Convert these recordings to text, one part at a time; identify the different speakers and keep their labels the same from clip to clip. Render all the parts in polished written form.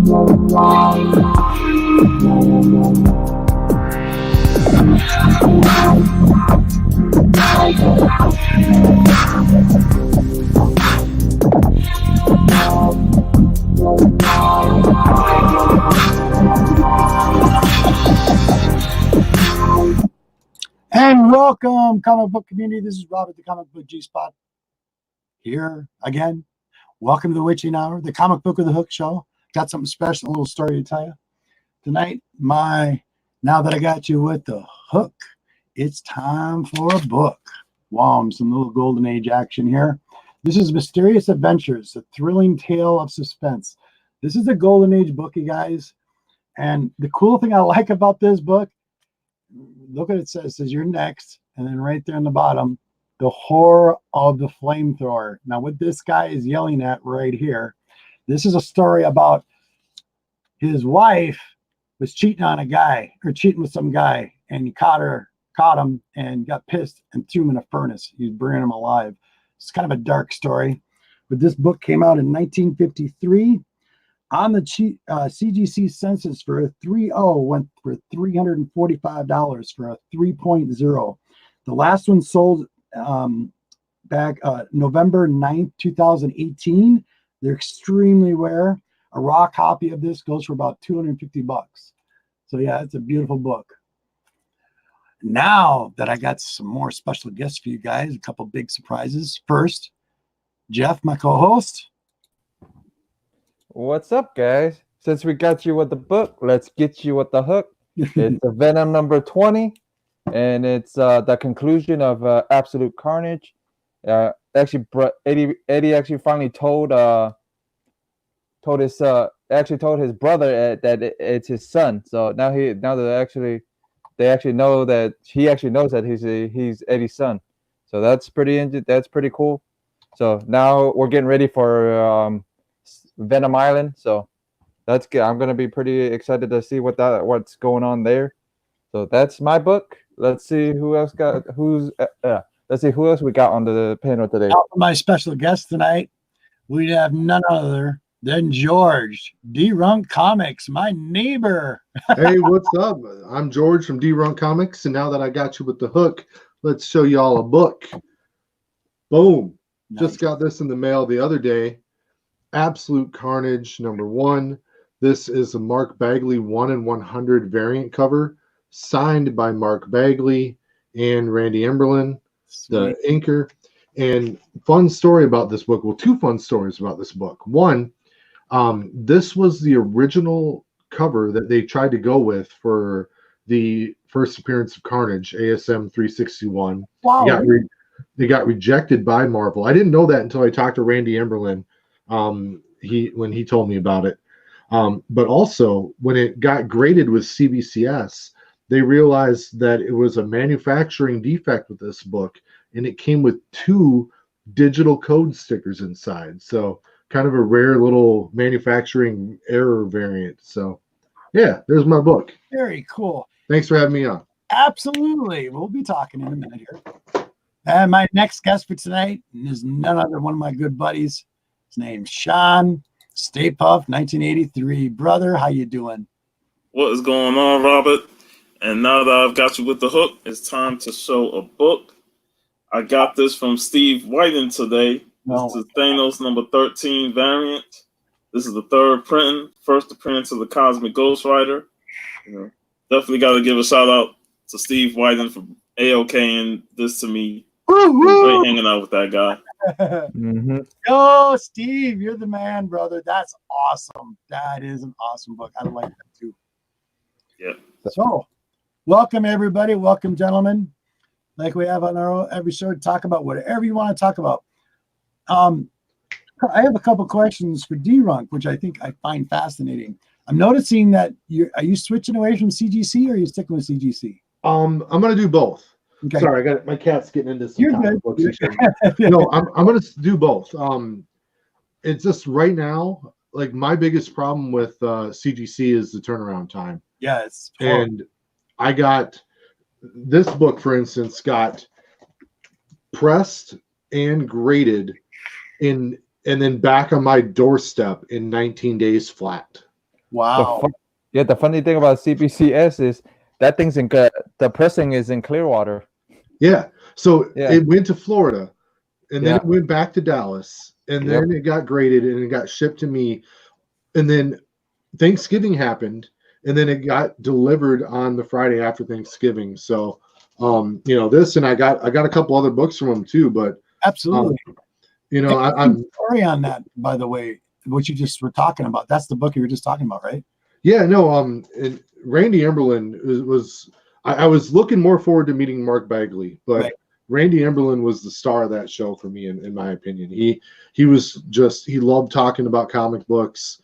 Speaker 1: And welcome, comic book community. This is Robert, the comic book G-Spot, here again. Welcome to the Witching Hour, the comic book of the hook show. Got something special, a little story to tell you tonight. Now that I got you with the hook, it's time for a book. Wow, some little golden age action here. This is Mysterious Adventures, a thrilling tale of suspense. This is a golden age book, you guys. And the cool thing I like about this book, look what it says. It says you're next, and then right there in the bottom, the horror of the flamethrower. Now, what this guy is yelling at right here, this is a story about his wife was cheating on a guy, or cheating with some guy, and he caught him, and got pissed and threw him in a furnace. He's burning him alive. It's kind of a dark story, but this book came out in 1953. On the CGC census for a 3.0 went for $345 for a 3.0. The last one sold back November 9th, 2018. They're extremely rare. A raw copy of this goes for about $250. So yeah, it's a beautiful book. Now that I got some more special guests for you guys, a couple big surprises. First, Jeff, my co-host.
Speaker 2: What's up, guys? Since we got you with the book, let's get you with the hook. It's the Venom number 20, and it's the conclusion of Absolute Carnage. Actually, Eddie actually finally told his brother that it's his son. So now they actually know that he actually knows that he's Eddie's son. So that's pretty cool. So now we're getting ready for Venom Island, so that's good. I'm gonna be pretty excited to see what's going on there. So that's my book. Let's see who else we got on the panel today.
Speaker 1: My special guest tonight, we have none other than George, D-Runk Comics, my neighbor.
Speaker 3: Hey, what's up? I'm George from D-Runk Comics, and now that I got you with the hook, let's show y'all a book. Boom. Nice. Just got this in the mail the other day. Absolute Carnage number 1. This is a Mark Bagley 1 in 100 variant cover, signed by Mark Bagley and Randy Emberlin, the inker. And fun story about this book. Well, two fun stories about this book. One, this was the original cover that they tried to go with for the first appearance of Carnage, ASM 361.
Speaker 1: Wow.
Speaker 3: They got rejected by Marvel. I didn't know that until I talked to Randy Emberlin. When he told me about it. But also when it got graded with CBCS, they realized that it was a manufacturing defect with this book, and it came with 2 digital code stickers inside. So kind of a rare little manufacturing error variant. So yeah, there's my book.
Speaker 1: Very cool.
Speaker 3: Thanks for having me on.
Speaker 1: Absolutely. We'll be talking in a minute here. And my next guest for tonight is none other than one of my good buddies. His name's Sean, Stay Puft, 1983. Brother, how you doing?
Speaker 4: What is going on, Robert? And now that I've got you with the hook, it's time to show a book. I got this from Steve Whiting today. This is Thanos number 13 variant. This is the 3rd printing, first appearance of the Cosmic Ghost Rider. Definitely got to give a shout out to Steve Whiting for AOKing this to me. Great hanging out with that guy.
Speaker 1: Mm-hmm. Yo, Steve, you're the man, brother. That's awesome. That is an awesome book. I like that too.
Speaker 4: Yeah.
Speaker 1: So, welcome everybody. Welcome, gentlemen. Like we have on our every show, talk about whatever you want to talk about. I have a couple questions for D-Runk, which I think I find fascinating. I'm noticing that are you switching away from CGC, or are you sticking with CGC?
Speaker 3: I'm gonna do both.
Speaker 1: Okay.
Speaker 3: Sorry, I got my cat's getting into some
Speaker 1: You're
Speaker 3: comic
Speaker 1: good.
Speaker 3: books. No, I'm gonna do both. It's just right now, like my biggest problem with CGC is the turnaround time.
Speaker 1: Yes.
Speaker 3: And I got this book, for instance, got pressed and graded and then back on my doorstep in 19 days flat.
Speaker 1: Wow.
Speaker 2: The funny thing about CBCS is that thing's the pressing is in Clearwater.
Speaker 3: Yeah. So
Speaker 2: Yeah.
Speaker 3: it went to Florida, and then
Speaker 2: Yeah.
Speaker 3: it went back to Dallas, and then it got graded and it got shipped to me, and then Thanksgiving happened, and then it got delivered on the Friday after Thanksgiving. So, this, and I got a couple other books from them too. But
Speaker 1: Absolutely.
Speaker 3: I'm
Speaker 1: sorry on that, by the way, what you just were talking about. That's the book you were just talking about, right?
Speaker 3: Yeah, no. And Randy Emberlin was I was looking more forward to meeting Mark Bagley, but
Speaker 1: Right.
Speaker 3: Randy Emberlin was the star of that show for me, in my opinion. He was just, he loved talking about comic books.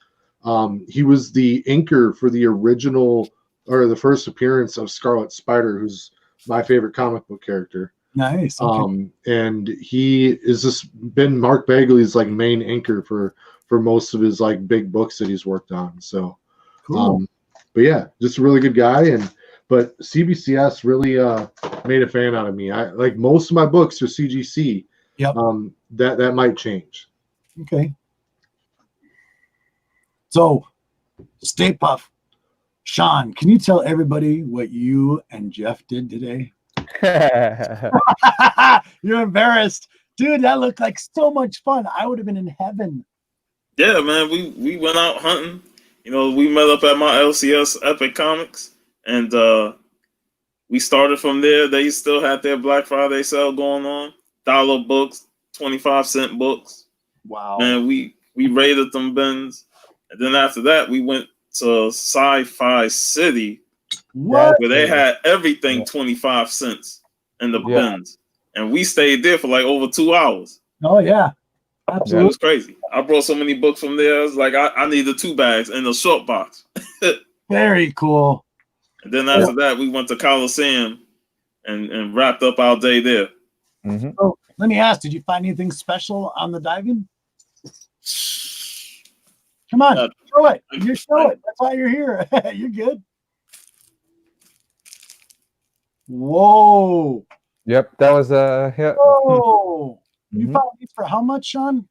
Speaker 3: He was the inker for the original, or the first appearance of Scarlet Spider, who's my favorite comic book character.
Speaker 1: Nice. Okay.
Speaker 3: And he is just been Mark Bagley's like main anchor for most of his like big books that he's worked on. So,
Speaker 1: Cool.
Speaker 3: but yeah, just a really good guy. But CBCS really made a fan out of me. I like most of my books are CGC.
Speaker 1: Yep.
Speaker 3: That might change.
Speaker 1: Okay. So, Stay Puff, Sean, can you tell everybody what you and Jeff did today? You're embarrassed. Dude, that looked like so much fun. I would have been in heaven.
Speaker 4: Yeah, man, we went out hunting. We met up at my LCS Epic Comics, and we started from there. They still had their Black Friday sale going on. $1 books, 25-cent books.
Speaker 1: Wow.
Speaker 4: Man, we raided them bins. And then after that, we went to Sci-Fi City,
Speaker 1: What?
Speaker 4: where they had everything 25 cents in the bins. And we stayed there for like over 2 hours.
Speaker 1: Oh, yeah.
Speaker 4: It
Speaker 1: Absolutely.
Speaker 4: was crazy. I brought so many books from there. I was like, I needed 2 bags in a short box.
Speaker 1: Very cool.
Speaker 4: And then after that, we went to Coliseum and wrapped up our day there.
Speaker 2: Mm-hmm.
Speaker 1: So let me ask, did you find anything special on the diving? Come on, show it. You show it. That's why you're here. You're good. Whoa.
Speaker 2: Yep, that was
Speaker 1: Whoa. You
Speaker 2: Mhm.
Speaker 1: found these for how much, Sean?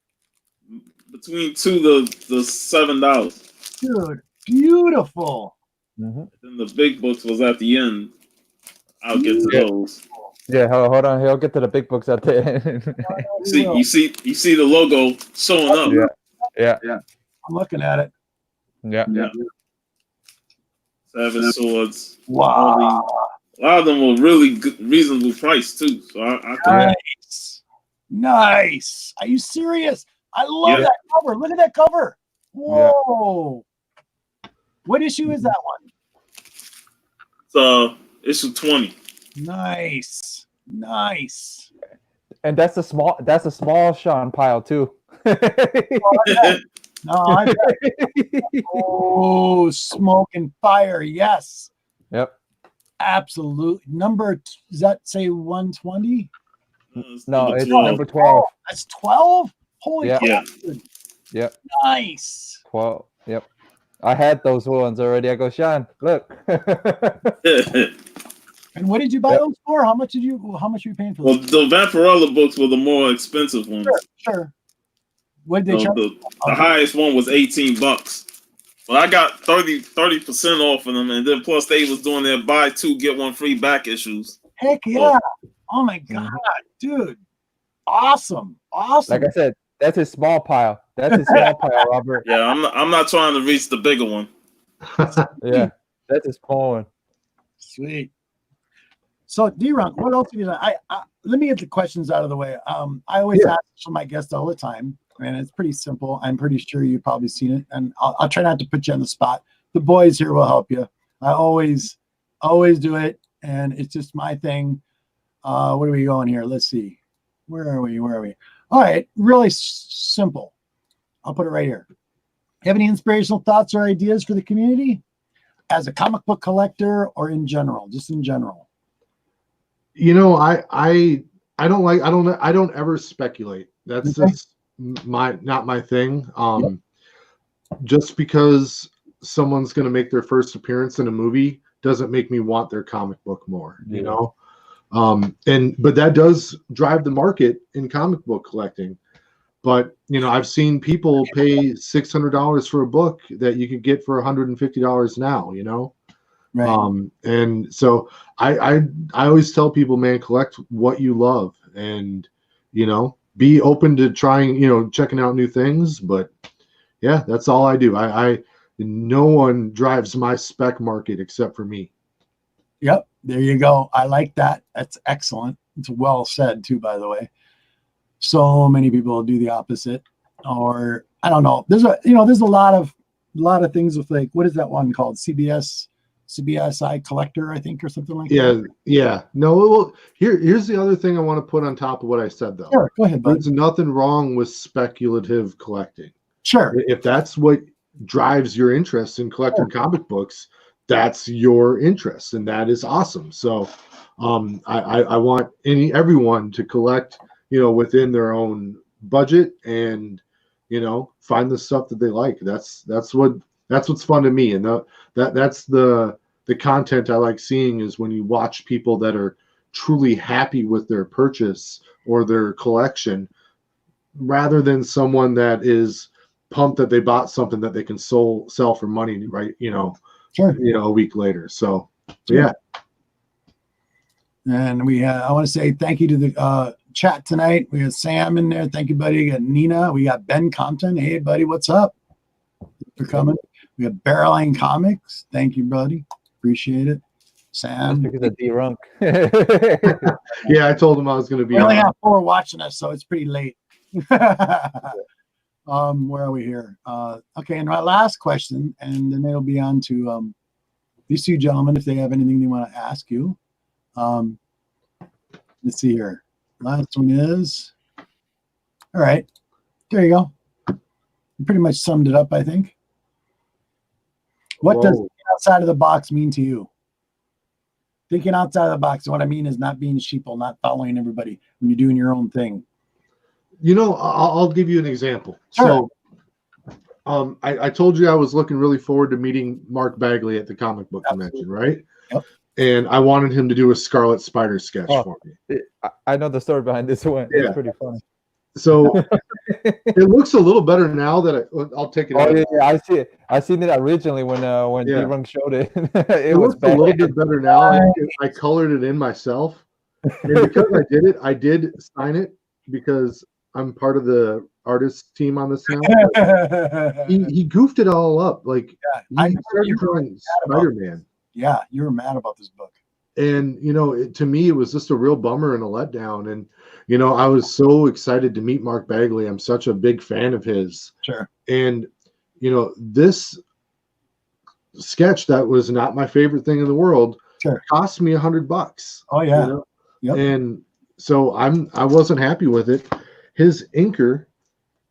Speaker 4: Between the $7.
Speaker 1: Dude, beautiful.
Speaker 2: Mm-hmm.
Speaker 4: Then the big books was at the end. I'll get to those.
Speaker 2: Yeah, hold on. He'll get to the big books at the end.
Speaker 4: You see the logo showing up.
Speaker 2: Yeah.
Speaker 1: I'm looking at it.
Speaker 2: Yeah.
Speaker 4: 7 swords.
Speaker 1: Wow.
Speaker 4: A lot of them were really good, reasonable price too. So I
Speaker 1: Nice. Are you serious? I love that cover. Look at that cover. Whoa. What issue is that one?
Speaker 4: So issue 20.
Speaker 1: Nice.
Speaker 2: And that's a small Sean pile too.
Speaker 1: No, I bet. Oh, smoke and fire. Yes.
Speaker 2: Yep.
Speaker 1: Absolutely. Number, does that say 120?
Speaker 2: No, it's
Speaker 4: 12.
Speaker 2: number 12.
Speaker 1: Oh, that's 12? Holy
Speaker 2: Yeah.
Speaker 1: cow.
Speaker 2: Yep.
Speaker 1: Nice.
Speaker 2: 12. Yep. I had those ones already. I go, Sean, look.
Speaker 1: And what did you buy those for? How much are you paying for
Speaker 4: Well,
Speaker 1: those?
Speaker 4: the Vampirella books were the more expensive ones.
Speaker 1: Sure. What did they
Speaker 4: So
Speaker 1: charge?
Speaker 4: the highest one was $18. But I got 30% off of them, and then plus they was doing their buy 2 get 1 free back issues.
Speaker 1: Heck yeah. Oh my God, dude. Awesome.
Speaker 2: Like I said, that's his small pile. That's his small pile, Robert.
Speaker 4: Yeah, I'm not trying to reach the bigger one.
Speaker 2: Yeah, that's his small one.
Speaker 1: Sweet. So, D-Ron, what else have you done? Let me get the questions out of the way. I always ask for my guests all the time, and it's pretty simple. I'm pretty sure you've probably seen it, and I'll try not to put you on the spot. The boys here will help you. I always do it, and it's just my thing. Where are we going here? Let's see. Where are we? All right, really simple. I'll put it right here. Have any inspirational thoughts or ideas for the community as a comic book collector or in general, just in general?
Speaker 3: I don't ever speculate. That's just not my thing. Just because someone's going to make their first appearance in a movie doesn't make me want their comic book more, you know? But that does drive the market in comic book collecting. But I've seen people pay $600 for a book that you could get for $150 now.
Speaker 1: Right.
Speaker 3: And so I always tell people, man, collect what you love, and be open to trying, checking out new things. But yeah, that's all I do. I no one drives my spec market except for me.
Speaker 1: Yep. There you go. I like that. That's excellent. It's well said too, by the way. So many people do the opposite, or I don't know. There's a lot of things with, like, what is that one called? CBSI Collector, I think, or something like that.
Speaker 3: Yeah. No, well, here's the other thing I want to put on top of what I said, though.
Speaker 1: Sure, go ahead, bud.
Speaker 3: There's nothing wrong with speculative collecting.
Speaker 1: Sure.
Speaker 3: If that's what drives your interest in collecting comic books, that's your interest, and that is awesome. So I want everyone to collect, within their own budget, and find the stuff that they like. That's what's fun to me, and that's the content I like seeing, is when you watch people that are truly happy with their purchase or their collection, rather than someone that is pumped that they bought something that they can sell for money, right?
Speaker 1: Sure.
Speaker 3: A week later. So yeah.
Speaker 1: And I want to say thank you to the chat tonight. We have Sam in there. Thank you, buddy. We got Nina. We got Ben Compton. Hey, buddy, what's up? Thanks for coming. We have Barreline Comics. Thank you, buddy. Appreciate it. Sam.
Speaker 2: Because of D-Runk.
Speaker 3: Yeah, I told him I was going to be.
Speaker 1: We only have 4 watching us, so it's pretty late. Where are we here? Okay, and my last question, and then it'll be on to these 2 gentlemen if they have anything they want to ask you. Let's see here. Last one is, all right, there you go. You pretty much summed it up, I think. What does thinking outside of the box mean to you? Thinking outside of the box, what I mean is not being sheeple, not following everybody when you're doing your own thing.
Speaker 3: I'll give you an example.
Speaker 1: Sure.
Speaker 3: So I told you I was looking really forward to meeting Mark Bagley at the comic book convention, right?
Speaker 1: Yep.
Speaker 3: And I wanted him to do a Scarlet Spider sketch for me.
Speaker 2: I know the story behind this one.
Speaker 3: Yeah.
Speaker 2: It's pretty funny.
Speaker 3: So it looks a little better now that I'll take it.
Speaker 2: Oh yeah, I see it. I seen it originally when D-Runk showed it.
Speaker 3: It looks a little bit better now. I colored it in myself, and because I did sign it because I'm part of the artist team on this now. He goofed it all up. Like, he started drawing Spider-Man.
Speaker 1: Yeah, you were mad about this book.
Speaker 3: And, to me, it was just a real bummer and a letdown. And, I was so excited to meet Mark Bagley. I'm such a big fan of his.
Speaker 1: Sure.
Speaker 3: And, this sketch that was not my favorite thing in the world cost me $100.
Speaker 1: Oh, yeah. Yep.
Speaker 3: And so I wasn't happy with it. His inker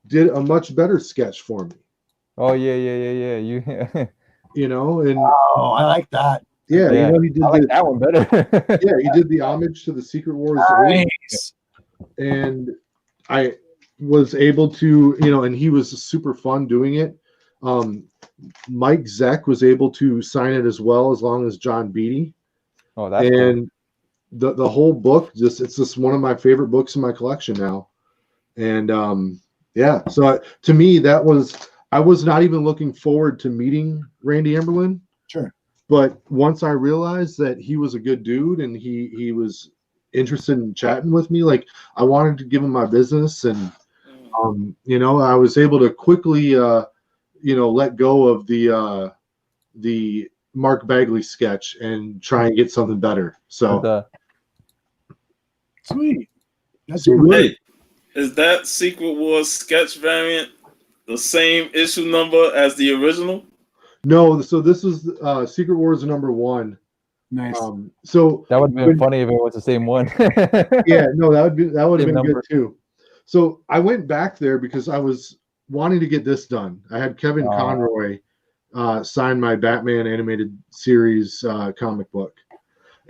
Speaker 3: did a much better sketch for me.
Speaker 2: Oh yeah. You
Speaker 3: and
Speaker 1: I like that.
Speaker 3: Yeah, he did
Speaker 2: that one better.
Speaker 3: Yeah, he did the homage to the Secret Wars.
Speaker 1: Nice.
Speaker 3: And I was able to, and he was super fun doing it. Mike Zeck was able to sign it as well, as long as John Beatty.
Speaker 2: Oh, that's
Speaker 3: cool. The whole book, it's just one of my favorite books in my collection now. And so to me, I was not even looking forward to meeting Randy Emberlin.
Speaker 1: Sure.
Speaker 3: But once I realized that he was a good dude and he was interested in chatting with me, like, I wanted to give him my business, and I was able to quickly let go of the Mark Bagley sketch and try and get something better. So
Speaker 1: sweet. That's
Speaker 3: good.
Speaker 4: Is that Secret Wars sketch variant the same issue number as the original?
Speaker 3: No, so this is Secret Wars #1.
Speaker 1: Nice.
Speaker 3: So
Speaker 2: that would have been funny if it was the same one.
Speaker 3: Yeah, no, that would have been good too. So I went back there because I was wanting to get this done. I had Kevin Conroy sign my Batman animated series comic book,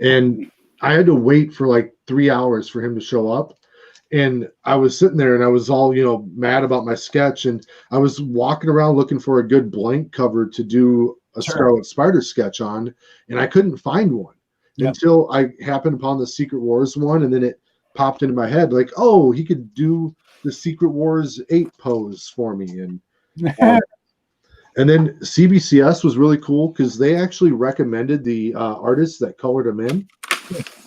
Speaker 3: and I had to wait for like 3 hours for him to show up. And I was sitting there and I was all, mad about my sketch. And I was walking around looking for a good blank cover to do a Scarlet Spider sketch on. And I couldn't find one until I happened upon the Secret Wars one. And then it popped into my head, like, oh, he could do the Secret Wars 8 pose for me. And then CBCS was really cool because they actually recommended the artists that colored them in,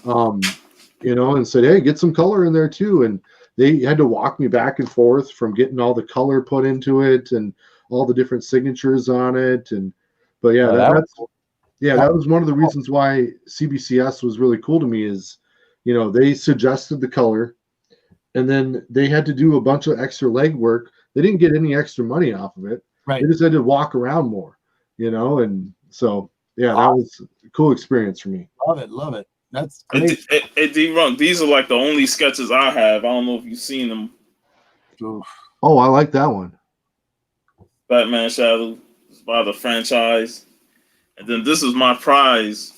Speaker 3: and said, hey, get some color in there too. And they had to walk me back and forth from getting all the color put into it and all the different signatures on it. But yeah, that was one of the reasons why CBCS was really cool to me is, they suggested the color, and then they had to do a bunch of extra legwork. They didn't get any extra money off of it.
Speaker 1: Right.
Speaker 3: They just had to walk around more, and so yeah, that was a cool experience for me.
Speaker 1: Love it. That's great.
Speaker 4: Hey, D-Runk, these are like the only sketches I have. I don't know if you've seen them.
Speaker 1: Oof.
Speaker 3: Oh, I like that one.
Speaker 4: Batman Shadow by the franchise. And then this is my prize.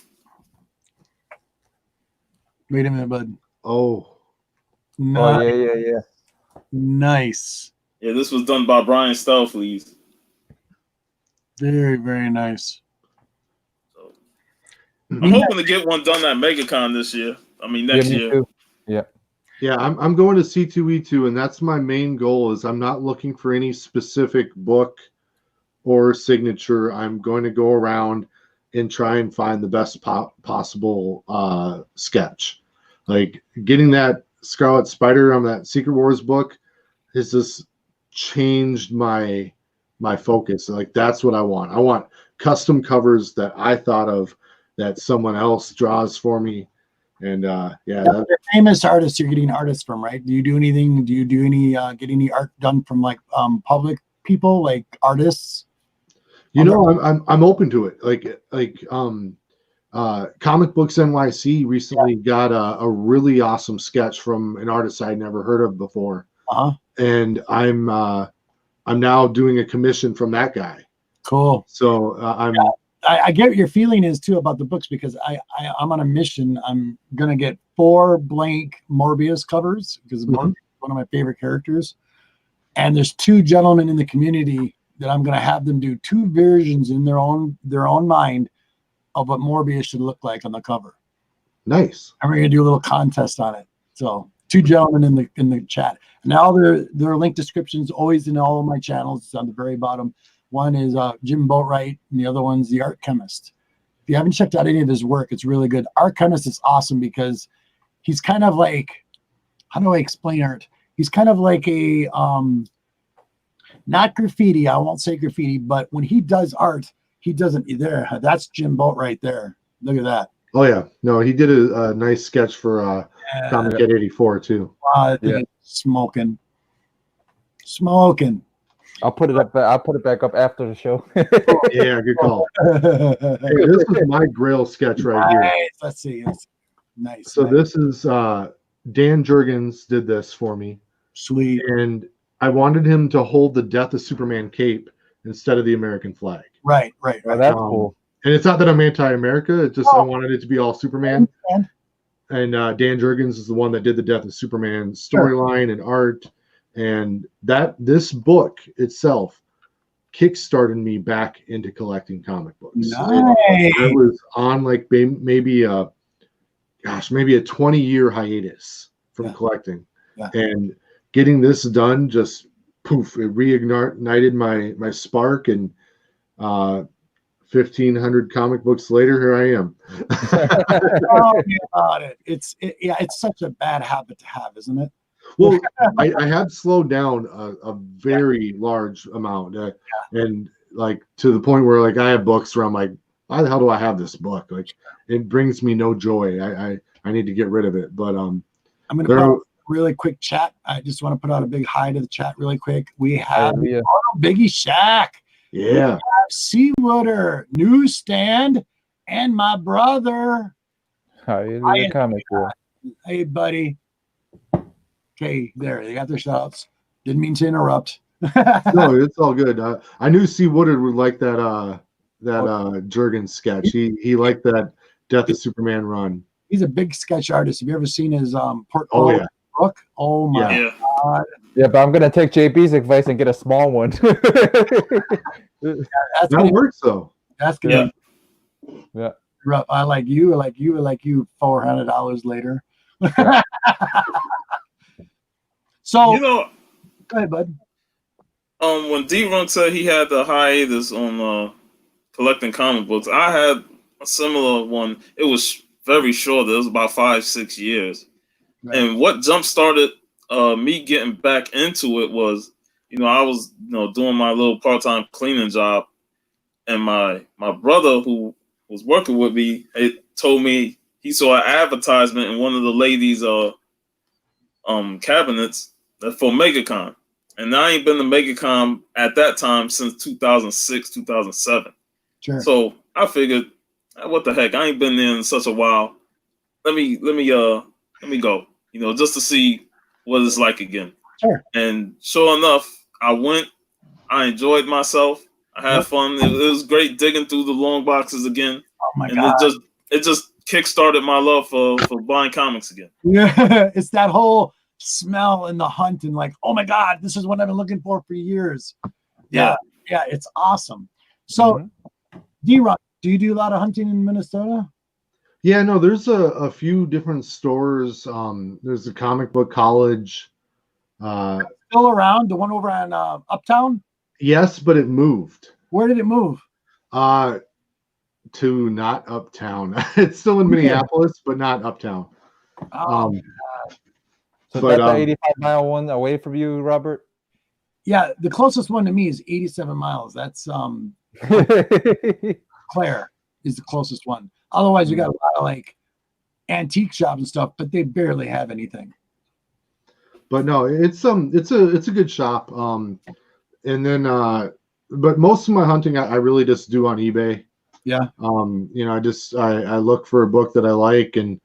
Speaker 1: Wait a minute, bud.
Speaker 3: Oh.
Speaker 1: Nice.
Speaker 2: Oh, yeah.
Speaker 1: Nice.
Speaker 4: Yeah, this was done by Brian Stelfleet.
Speaker 1: Very, very nice.
Speaker 4: So, I'm hoping to get one done at MegaCon this year. I mean, next year.
Speaker 2: Too. Yeah.
Speaker 3: Yeah, I'm going to C2E2, and that's my main goal. Is I'm not looking for any specific book or signature. I'm going to go around and try and find the best possible sketch. Like getting that Scarlet Spider on that Secret Wars book has just changed my focus. Like that's what I want. I want custom covers that I thought of that someone else draws for me. And
Speaker 1: the famous artists you're getting artists from, right? Do you do anything? Do you do any get any art done from like public people, like artists?
Speaker 3: I'm open to it. Like Comic Books NYC recently got a really awesome sketch from an artist I'd never heard of before. And I'm now doing a commission from that guy.
Speaker 1: Cool.
Speaker 3: So
Speaker 1: I get what your feeling is too about the books, because I'm on a mission. I'm gonna get 4 blank Morbius covers because Morbius is one of my favorite characters, and there's 2 gentlemen in the community that I'm gonna have them do 2 versions in their own mind of what Morbius should look like on the cover.
Speaker 3: Nice.
Speaker 1: And we're gonna do a little contest on it. So 2 gentlemen in the chat. And now their link descriptions always in all of my channels. It's on the very bottom. One is Jim Boatwright, and the other one's The Art Chemist. If you haven't checked out any of his work, it's really good. Art Chemist is awesome because he's kind of like, how do I explain art? He's kind of like a, not graffiti, I won't say graffiti, but when he does art, he doesn't, that's Jim Boatwright there. Look at that.
Speaker 3: Oh, yeah. No, he did a nice sketch for Comic Get 84, too.
Speaker 1: I think it's smoking.
Speaker 2: I'll put it back up after the show.
Speaker 3: Yeah, good call. Hey, this is my Grail sketch right here.
Speaker 1: Let's see. Nice.
Speaker 3: So this is Dan Jurgens did this for me.
Speaker 1: Sweet.
Speaker 3: And I wanted him to hold the Death of Superman cape instead of the American flag.
Speaker 1: Right.
Speaker 2: Well, that's cool.
Speaker 3: And it's not that I'm anti-America. It's just I wanted it to be all Superman. And Dan Jurgens is the one that did the Death of Superman storyline and art. And this book itself kickstarted me back into collecting comic books.
Speaker 1: Nice.
Speaker 3: I was on like maybe a 20-year hiatus from collecting. Yeah. And getting this done just poof, it reignited my spark, and 1,500 comic books later, here I am.
Speaker 1: Tell me about it. It's such a bad habit to have, isn't it?
Speaker 3: Well, I have slowed down a very large amount, and like to the point where like I have books where I'm like, why the hell do I have this book? Like, it brings me no joy. I need to get rid of it. But I'm gonna put out a
Speaker 1: really quick chat. I just want to put out a big hi to the chat really quick. We have Biggie Shack.
Speaker 3: Yeah.
Speaker 1: Seawooder, Newsstand, and my brother.
Speaker 2: How you doing, comic book?
Speaker 1: Hey, buddy. Okay, there they got their shouts. Didn't mean to interrupt.
Speaker 3: No, it's all good. I knew C. Woodard would like that Jurgens sketch. He liked that Death of Superman run.
Speaker 1: He's a big sketch artist. Have you ever seen his portfolio book? Oh my god.
Speaker 2: Yeah, but I'm gonna take JB's advice and get a small one.
Speaker 3: That works though.
Speaker 1: That's good.
Speaker 2: Yeah.
Speaker 1: I like you. $400 later. So
Speaker 4: You know,
Speaker 1: go ahead, bud.
Speaker 4: when D-Runk said he had the hiatus on collecting comic books, I had a similar one. It was very short. It was about 5-6 years.
Speaker 1: Right.
Speaker 4: And what jump started me getting back into it was, I was doing my little part-time cleaning job, and my brother who was working with me, it told me he saw an advertisement in one of the ladies' cabinets for MegaCon. And I ain't been to MegaCon at that time since 2006, 2007.
Speaker 1: Sure.
Speaker 4: So I figured, what the heck? I ain't been there in such a while. Let me go, just to see what it's like again.
Speaker 1: Sure.
Speaker 4: And sure enough, I went. I enjoyed myself. I had fun. It was great digging through the long boxes again.
Speaker 1: Oh my
Speaker 4: and
Speaker 1: God.
Speaker 4: it just kickstarted my love for buying comics again.
Speaker 1: Yeah, it's that whole smell and the hunt and like, oh my God, this is what I've been looking for years. Yeah, it's awesome. So, D-Rock, do you do a lot of hunting in Minnesota?
Speaker 3: Yeah, no, there's a few different stores. There's the Comic Book College.
Speaker 1: Still around, the one over on Uptown?
Speaker 3: Yes, but it moved.
Speaker 1: Where did it move?
Speaker 3: To not Uptown. It's still in Minneapolis, but not Uptown.
Speaker 2: So that's the 85-mile one away from you, Robert?
Speaker 1: Yeah, the closest one to me is 87 miles. That's Claire is the closest one. Otherwise, you got a lot of like antique shops and stuff, but they barely have anything.
Speaker 3: But no, it's a good shop. And then but most of my hunting I really just do on eBay.
Speaker 1: Yeah.
Speaker 3: I look for a book that I like, and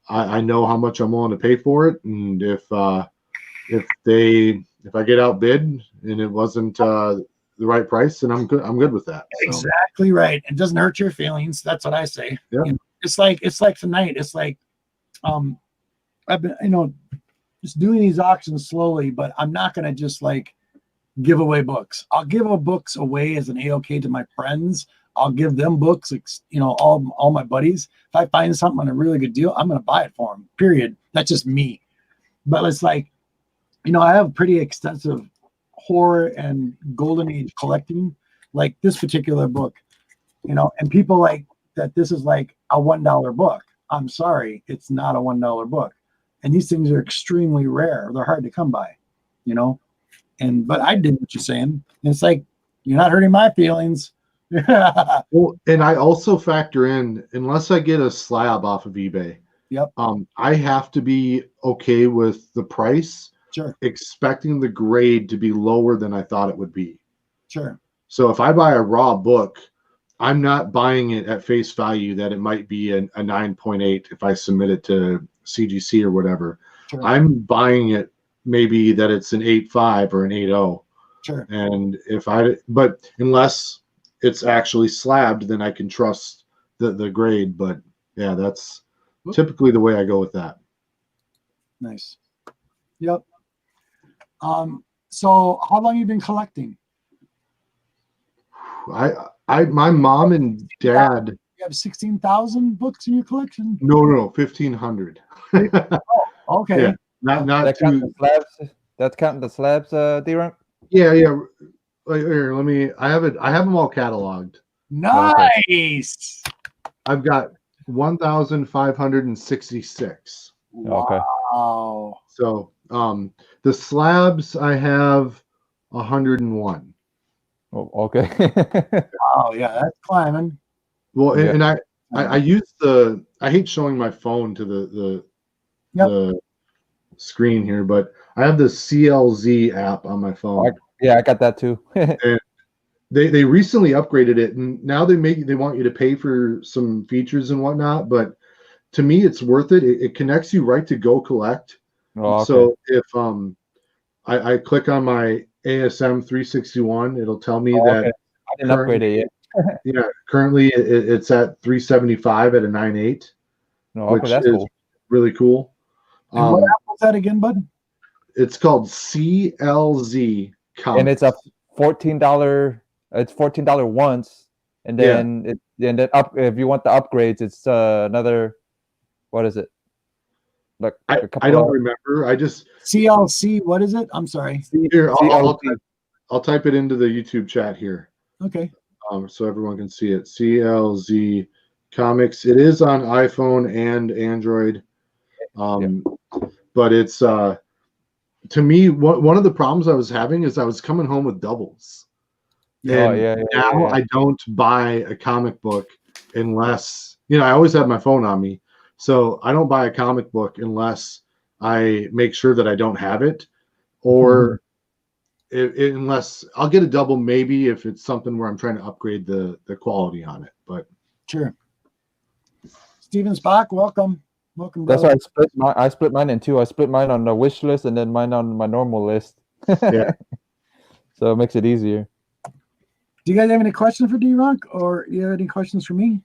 Speaker 3: I know how much I'm willing to pay for it. And if I get outbid and it wasn't the right price, then I'm good with that. So.
Speaker 1: Exactly right. It doesn't hurt your feelings. That's what I say.
Speaker 3: Yeah.
Speaker 1: It's like tonight. It's like I've been just doing these auctions slowly, but I'm not gonna just like give away books. I'll give books away as an AOK to my friends. I'll give them books, all my buddies. If I find something on a really good deal, I'm going to buy it for them, period. That's just me. But it's like, I have pretty extensive horror and golden age collecting, like this particular book, and people like that this is like a $1 book. I'm sorry, it's not a $1 book. And these things are extremely rare. They're hard to come by, but I did what you're saying. And it's like, you're not hurting my feelings.
Speaker 3: Well, and I also factor in, unless I get a slab off of eBay, I have to be okay with the price, expecting the grade to be lower than I thought it would be.
Speaker 1: Sure.
Speaker 3: So if I buy a raw book, I'm not buying it at face value that it might be a 9.8 if I submit it to CGC or whatever.
Speaker 1: Sure.
Speaker 3: I'm buying it maybe that it's an 8.5 or an 8.0.
Speaker 1: Sure.
Speaker 3: And but unless it's actually slabbed, then I can trust the grade. But yeah, that's typically the way I go with that.
Speaker 1: Nice. Yep. So how long have you been collecting?
Speaker 3: My mom and dad.
Speaker 1: You have 16,000 books in your collection?
Speaker 3: No, 1,500.
Speaker 1: Oh, okay.
Speaker 3: Yeah, not
Speaker 2: that counting the slabs. That's counting the slabs, D-Runk?
Speaker 3: Yeah. Here, I have them all cataloged.
Speaker 1: Nice.
Speaker 3: I've got 1,566.
Speaker 2: Okay.
Speaker 1: Wow.
Speaker 3: So the slabs I have 101.
Speaker 2: Oh, okay.
Speaker 1: Oh yeah, that's climbing.
Speaker 3: Well, and I use I hate showing my phone to the screen here, but I have the CLZ app on my phone.
Speaker 2: I got that too.
Speaker 3: And they recently upgraded it, and now they want you to pay for some features and whatnot. But to me, it's worth it. It connects you right to Go Collect.
Speaker 2: Oh, okay.
Speaker 3: So if I click on my ASM 361, it'll tell me that
Speaker 2: I didn't upgrade it yet.
Speaker 3: Yeah, currently it's at 375 at a 9.8, which
Speaker 2: that's
Speaker 3: is
Speaker 2: cool.
Speaker 3: really cool.
Speaker 1: And what app was that again, bud?
Speaker 3: It's called CLZ Comics.
Speaker 2: And it's a $14. It's $14 once, and then if you want the upgrades, it's another. What is it? like
Speaker 3: I
Speaker 2: a couple
Speaker 3: don't
Speaker 2: of
Speaker 3: remember. I just
Speaker 1: CLC, what is it? I'm sorry.
Speaker 3: here.
Speaker 2: CLC.
Speaker 3: I'll type it into the YouTube chat here,
Speaker 1: Okay.
Speaker 3: so everyone can see it. CLZ Comics. It is on iPhone and Android, but it's to me one of the problems I was having is I was coming home with doubles, and now I don't buy a comic book unless I always have my phone on me, so I don't buy a comic book unless I make sure that I don't have it, or unless I'll get a double maybe if it's something where I'm trying to upgrade the quality on it. But
Speaker 1: sure. Steven Spock, welcome.
Speaker 2: That's
Speaker 1: brother.
Speaker 2: why I split mine in two. I split mine on the wish list and then mine on my normal list.
Speaker 3: Yeah.
Speaker 2: So it makes it easier.
Speaker 1: Do you guys have any questions for D-Ronk, or you have any questions for me?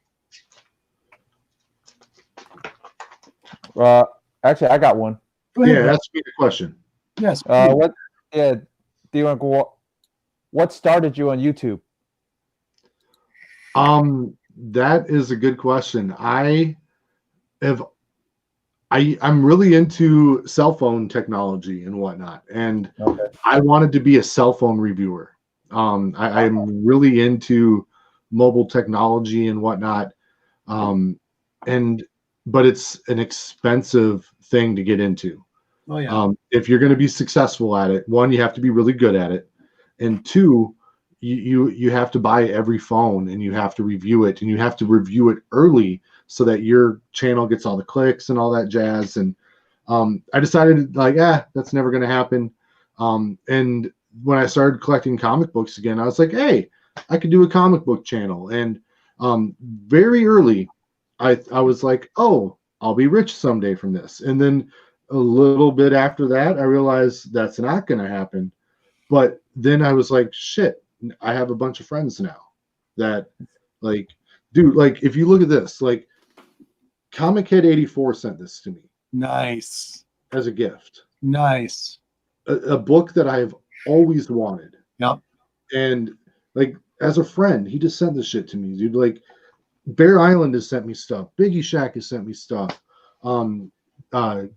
Speaker 2: Actually, I got one.
Speaker 1: Go ahead.
Speaker 3: Yeah, ask me the question.
Speaker 1: Yes.
Speaker 2: What? Yeah, what started you on YouTube?
Speaker 3: That is a good question. I'm really into cell phone technology and whatnot, and I wanted to be a cell phone reviewer. I'm really into mobile technology and whatnot, but it's an expensive thing to get into.
Speaker 1: Oh yeah.
Speaker 3: If you're going to be successful at it, one, you have to be really good at it, and two, you have to buy every phone and you have to review it, and you have to review it early so that your channel gets all the clicks and all that jazz. And I decided that's never going to happen. And when I started collecting comic books again, I was like, hey, I could do a comic book channel. And very early, I was like, oh, I'll be rich someday from this. And then a little bit after that, I realized that's not going to happen. But then I was like, shit, I have a bunch of friends now that if you look at this, Comic Head 84 sent this to me.
Speaker 1: Nice.
Speaker 3: As a gift.
Speaker 1: Nice.
Speaker 3: A book that I've always wanted.
Speaker 1: Yep.
Speaker 3: And as a friend, he just sent this shit to me, dude. Bear Island has sent me stuff. Biggie Shack has sent me stuff.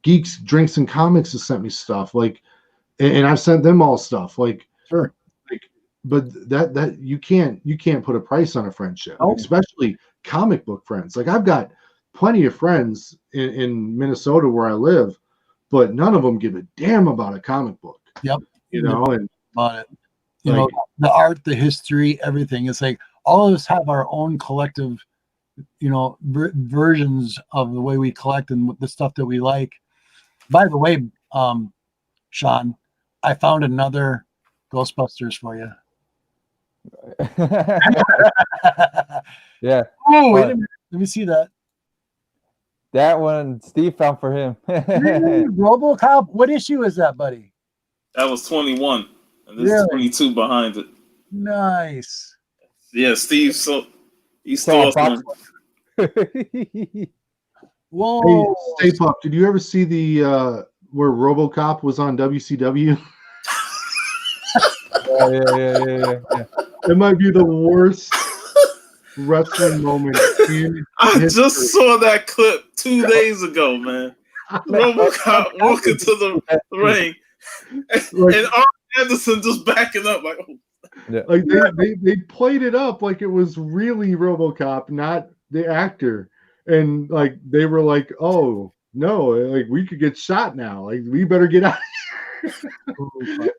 Speaker 3: Geeks, Drinks, and Comics has sent me stuff. And I've sent them all stuff.
Speaker 1: Sure.
Speaker 3: But that you can't put a price on a friendship, especially comic book friends. I've got plenty of friends in Minnesota where I live, but none of them give a damn about a comic book.
Speaker 1: Yep.
Speaker 3: And
Speaker 1: about it. The art, the history, everything. It's all of us have our own collective, versions of the way we collect and the stuff that we like. By the way, Sean, I found another Ghostbusters for you.
Speaker 2: Yeah.
Speaker 1: Oh, wait a minute. Let me see that.
Speaker 2: That one Steve found for him.
Speaker 1: RoboCop. What issue is that, buddy?
Speaker 4: That was 21, and this is 22 behind it.
Speaker 1: Nice.
Speaker 4: Yeah, Steve. So he's still awesome.
Speaker 1: Whoa.
Speaker 3: Hey, Stay Puft, did you ever see the where RoboCop was on WCW?
Speaker 2: Yeah.
Speaker 3: It might be the worst wrestling moment in history.
Speaker 4: Just saw that clip 2 days ago, man. RoboCop walking to the ring, and Arn Anderson just backing up
Speaker 3: they played it up like it was really RoboCop, not the actor, and they were like, oh no, we could get shot now, we better get out of here.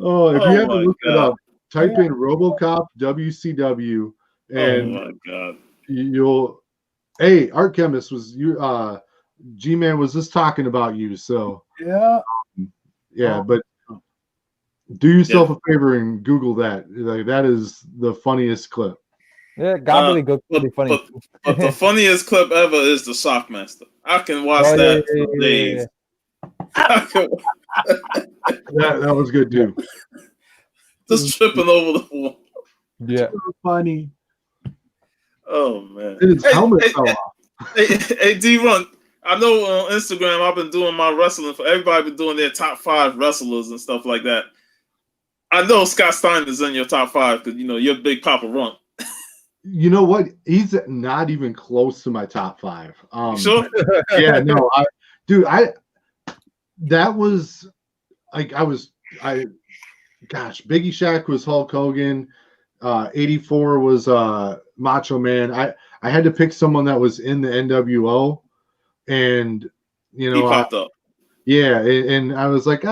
Speaker 3: Oh, if you haven't looked it up, type in RoboCop WCW, and
Speaker 4: oh my god,
Speaker 3: you'll. Hey, Art Chemist was you. G-Man was just talking about you, so
Speaker 1: yeah.
Speaker 3: But do yourself a favor and Google that. That is the funniest clip.
Speaker 2: Yeah, gobbledygook pretty funny.
Speaker 4: But the funniest clip ever is the Shockmaster. I can watch that for days.
Speaker 3: That was good too.
Speaker 4: Just tripping over the wall.
Speaker 2: Yeah,
Speaker 1: so funny.
Speaker 4: Oh man,
Speaker 3: his helmet fell off.
Speaker 4: Hey, D-Run. I know on Instagram I've been doing my wrestling for everybody. Been doing their top 5 wrestlers and stuff like that. I know Scott Steiner's in your top 5 because you're a big Papa Runt.
Speaker 3: You know what? He's not even close to my top 5.
Speaker 4: Sure?
Speaker 3: Yeah, no. dude, that was like gosh, Biggie Shaq was Hulk Hogan. 84 was Macho Man. I had to pick someone that was in the NWO, and you know,
Speaker 4: He popped up.
Speaker 3: Yeah, and I was like,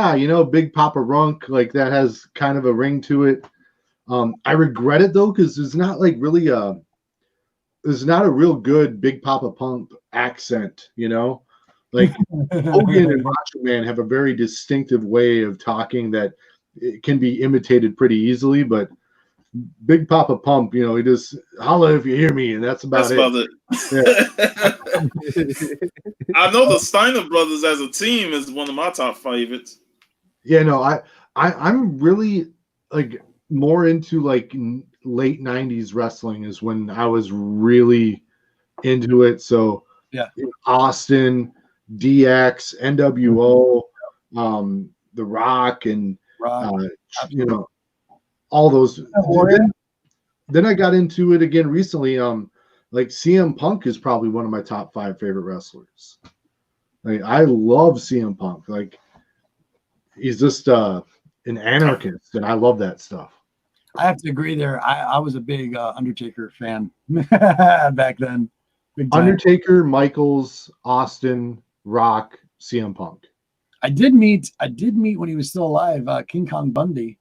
Speaker 3: Big Papa Runk, like that has kind of a ring to it. I regret it though, because there's not like really there's not a real good Big Papa Pump accent, you know? Like Hogan and Macho Man have a very distinctive way of talking that it can be imitated pretty easily, but Big Papa Pump, you know, he just holla if you hear me, and that's about it.
Speaker 4: Yeah. I know the Steiner brothers as a team is one of my top favorites.
Speaker 3: Yeah, no, I'm really like more into like late 90s wrestling is when I was really into it. So
Speaker 1: yeah,
Speaker 3: Austin, DX, NWO, The Rock, and you know, all those. Then I got into it again recently. Like CM Punk is probably one of my top 5 favorite wrestlers. Like I love CM Punk. Like he's just an anarchist, and I love that stuff.
Speaker 1: I have to agree there. I was a big Undertaker fan back then. Big time.
Speaker 3: Undertaker, Michaels, Austin, Rock, CM Punk.
Speaker 1: I did meet when he was still alive, King Kong Bundy.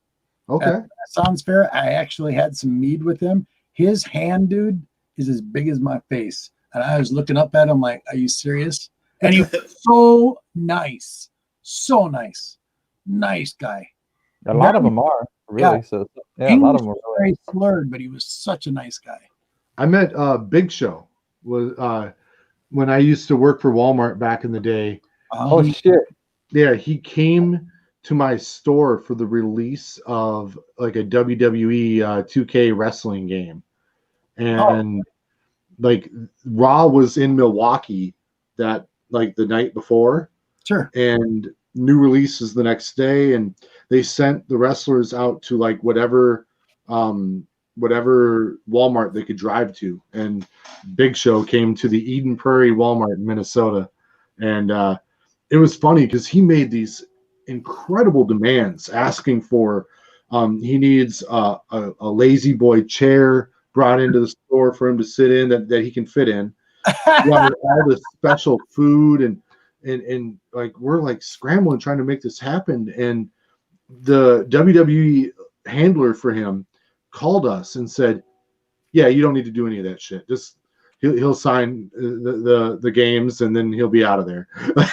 Speaker 3: Okay.
Speaker 1: Sounds fair. I actually had some mead with him. His hand, dude, is as big as my face. And I was looking up at him like, are you serious? And he was so nice. So nice. Nice guy.
Speaker 2: A lot of them are, really.
Speaker 1: Yeah.
Speaker 2: So, yeah, a lot of them are
Speaker 1: very slurred, but he was such a nice guy.
Speaker 3: I met Big Show was when I used to work for Walmart back in the day.
Speaker 2: Oh, shit.
Speaker 3: Yeah, he came to my store for the release of like a WWE 2K wrestling game. And like Raw was in Milwaukee that like the night before.
Speaker 1: Sure.
Speaker 3: And new releases the next day, and they sent the wrestlers out to like whatever Walmart they could drive to. And Big Show came to the Eden Prairie Walmart in Minnesota. And it was funny because he made these incredible demands asking for he needs a lazy boy chair brought into the store for him to sit in that he can fit in. He wanted all this special food and like we're like scrambling trying to make this happen. And the WWE handler for him called us and said, yeah, you don't need to do any of that shit. Just he'll sign the games and then he'll be out of there.
Speaker 1: Wow.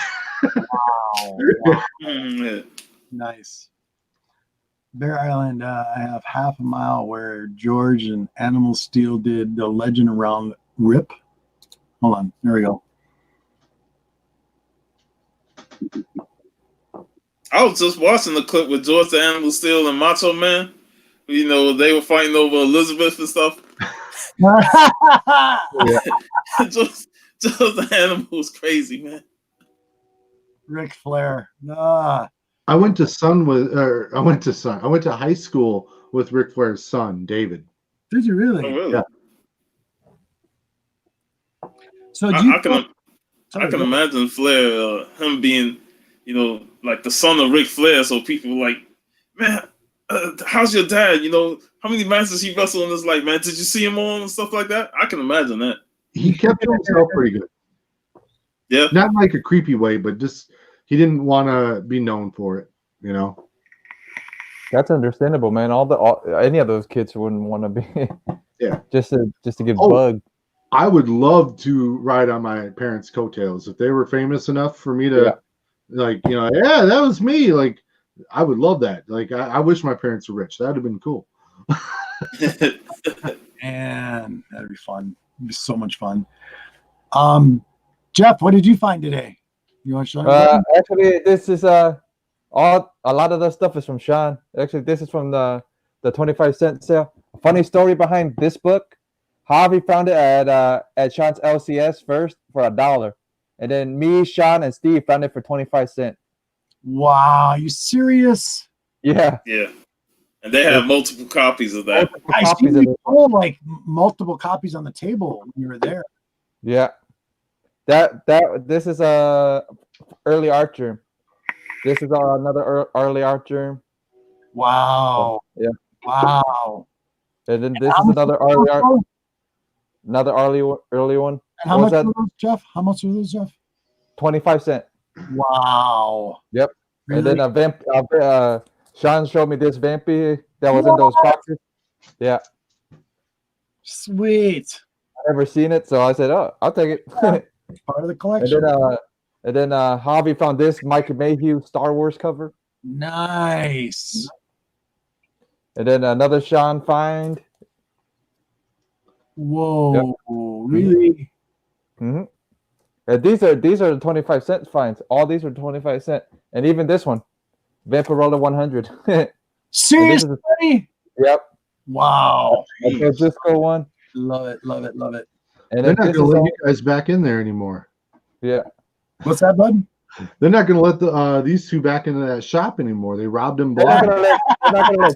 Speaker 1: Nice. Bear Island, I have half a mile where George and Animal Steel did the legend around Rip. Hold on, there we go.
Speaker 4: I was just watching the clip with George the Animal Steel and Macho Man. You know, they were fighting over Elizabeth and stuff. just the animal was crazy, man.
Speaker 1: Ric Flair. Nah.
Speaker 3: I went to high school with Ric Flair's son, David.
Speaker 1: Did you really?
Speaker 4: Oh, really?
Speaker 3: Yeah.
Speaker 1: So
Speaker 4: I can imagine Flair, him being, you know, like the son of Ric Flair. So people were like, man, how's your dad? You know, how many matches he wrestled in his life, man? Did you see him on and stuff like that? I can imagine that.
Speaker 3: He kept himself pretty good.
Speaker 4: Yeah.
Speaker 3: Not in like a creepy way, but just he didn't want to be known for it, you know.
Speaker 2: That's understandable, man. Any of those kids wouldn't want to be.
Speaker 3: Yeah.
Speaker 2: Just to get bugged.
Speaker 3: I would love to ride on my parents' coattails if they were famous enough for me to, like, you know, yeah, that was me. Like, I would love that. Like, I wish my parents were rich. That would have been cool.
Speaker 1: And that'd be fun. It'd be so much fun. Jeff, what did you find today? You want to show?
Speaker 2: Actually, this is a lot of the stuff is from Sean. Actually, this is from the 25-cent sale. A funny story behind this book. Javi found it at Sean's LCS first for $1, and then me, Sean, and Steve found it for 25 cents.
Speaker 1: Wow, are you serious?
Speaker 2: Yeah.
Speaker 4: Yeah. And they have multiple copies of that.
Speaker 1: I see you pull like multiple copies on the table when you were there.
Speaker 2: Yeah. This is a early art germ. This is another early art germ.
Speaker 1: Wow.
Speaker 2: Yeah.
Speaker 1: Wow.
Speaker 2: And then this is another early art. Another early one.
Speaker 1: And how much were those, Jeff? How much were those, Jeff?
Speaker 2: 25 cents.
Speaker 1: Wow.
Speaker 2: Yep.
Speaker 1: Really?
Speaker 2: And then Sean showed me this Vampy that was in those boxes. Yeah.
Speaker 1: Sweet.
Speaker 2: I've never seen it, so I said, "Oh, I'll take it."
Speaker 1: Part of the collection.
Speaker 2: And then Javi found this Mike Mayhew Star Wars cover.
Speaker 1: Nice.
Speaker 2: And then another Sean find.
Speaker 1: Whoa. Yep. Really?
Speaker 2: Mm-hmm. And these are the 25 cent finds. All these are 25 cent. And even this one, Vampirella 100.
Speaker 1: Seriously?
Speaker 2: Yep.
Speaker 1: Wow.
Speaker 2: The Francisco one.
Speaker 1: Love it, love it, love it.
Speaker 3: And they're not going to let you guys back in there anymore.
Speaker 2: Yeah.
Speaker 1: What's that, bud?
Speaker 3: They're not going to let these two back into that shop anymore. They robbed them blind.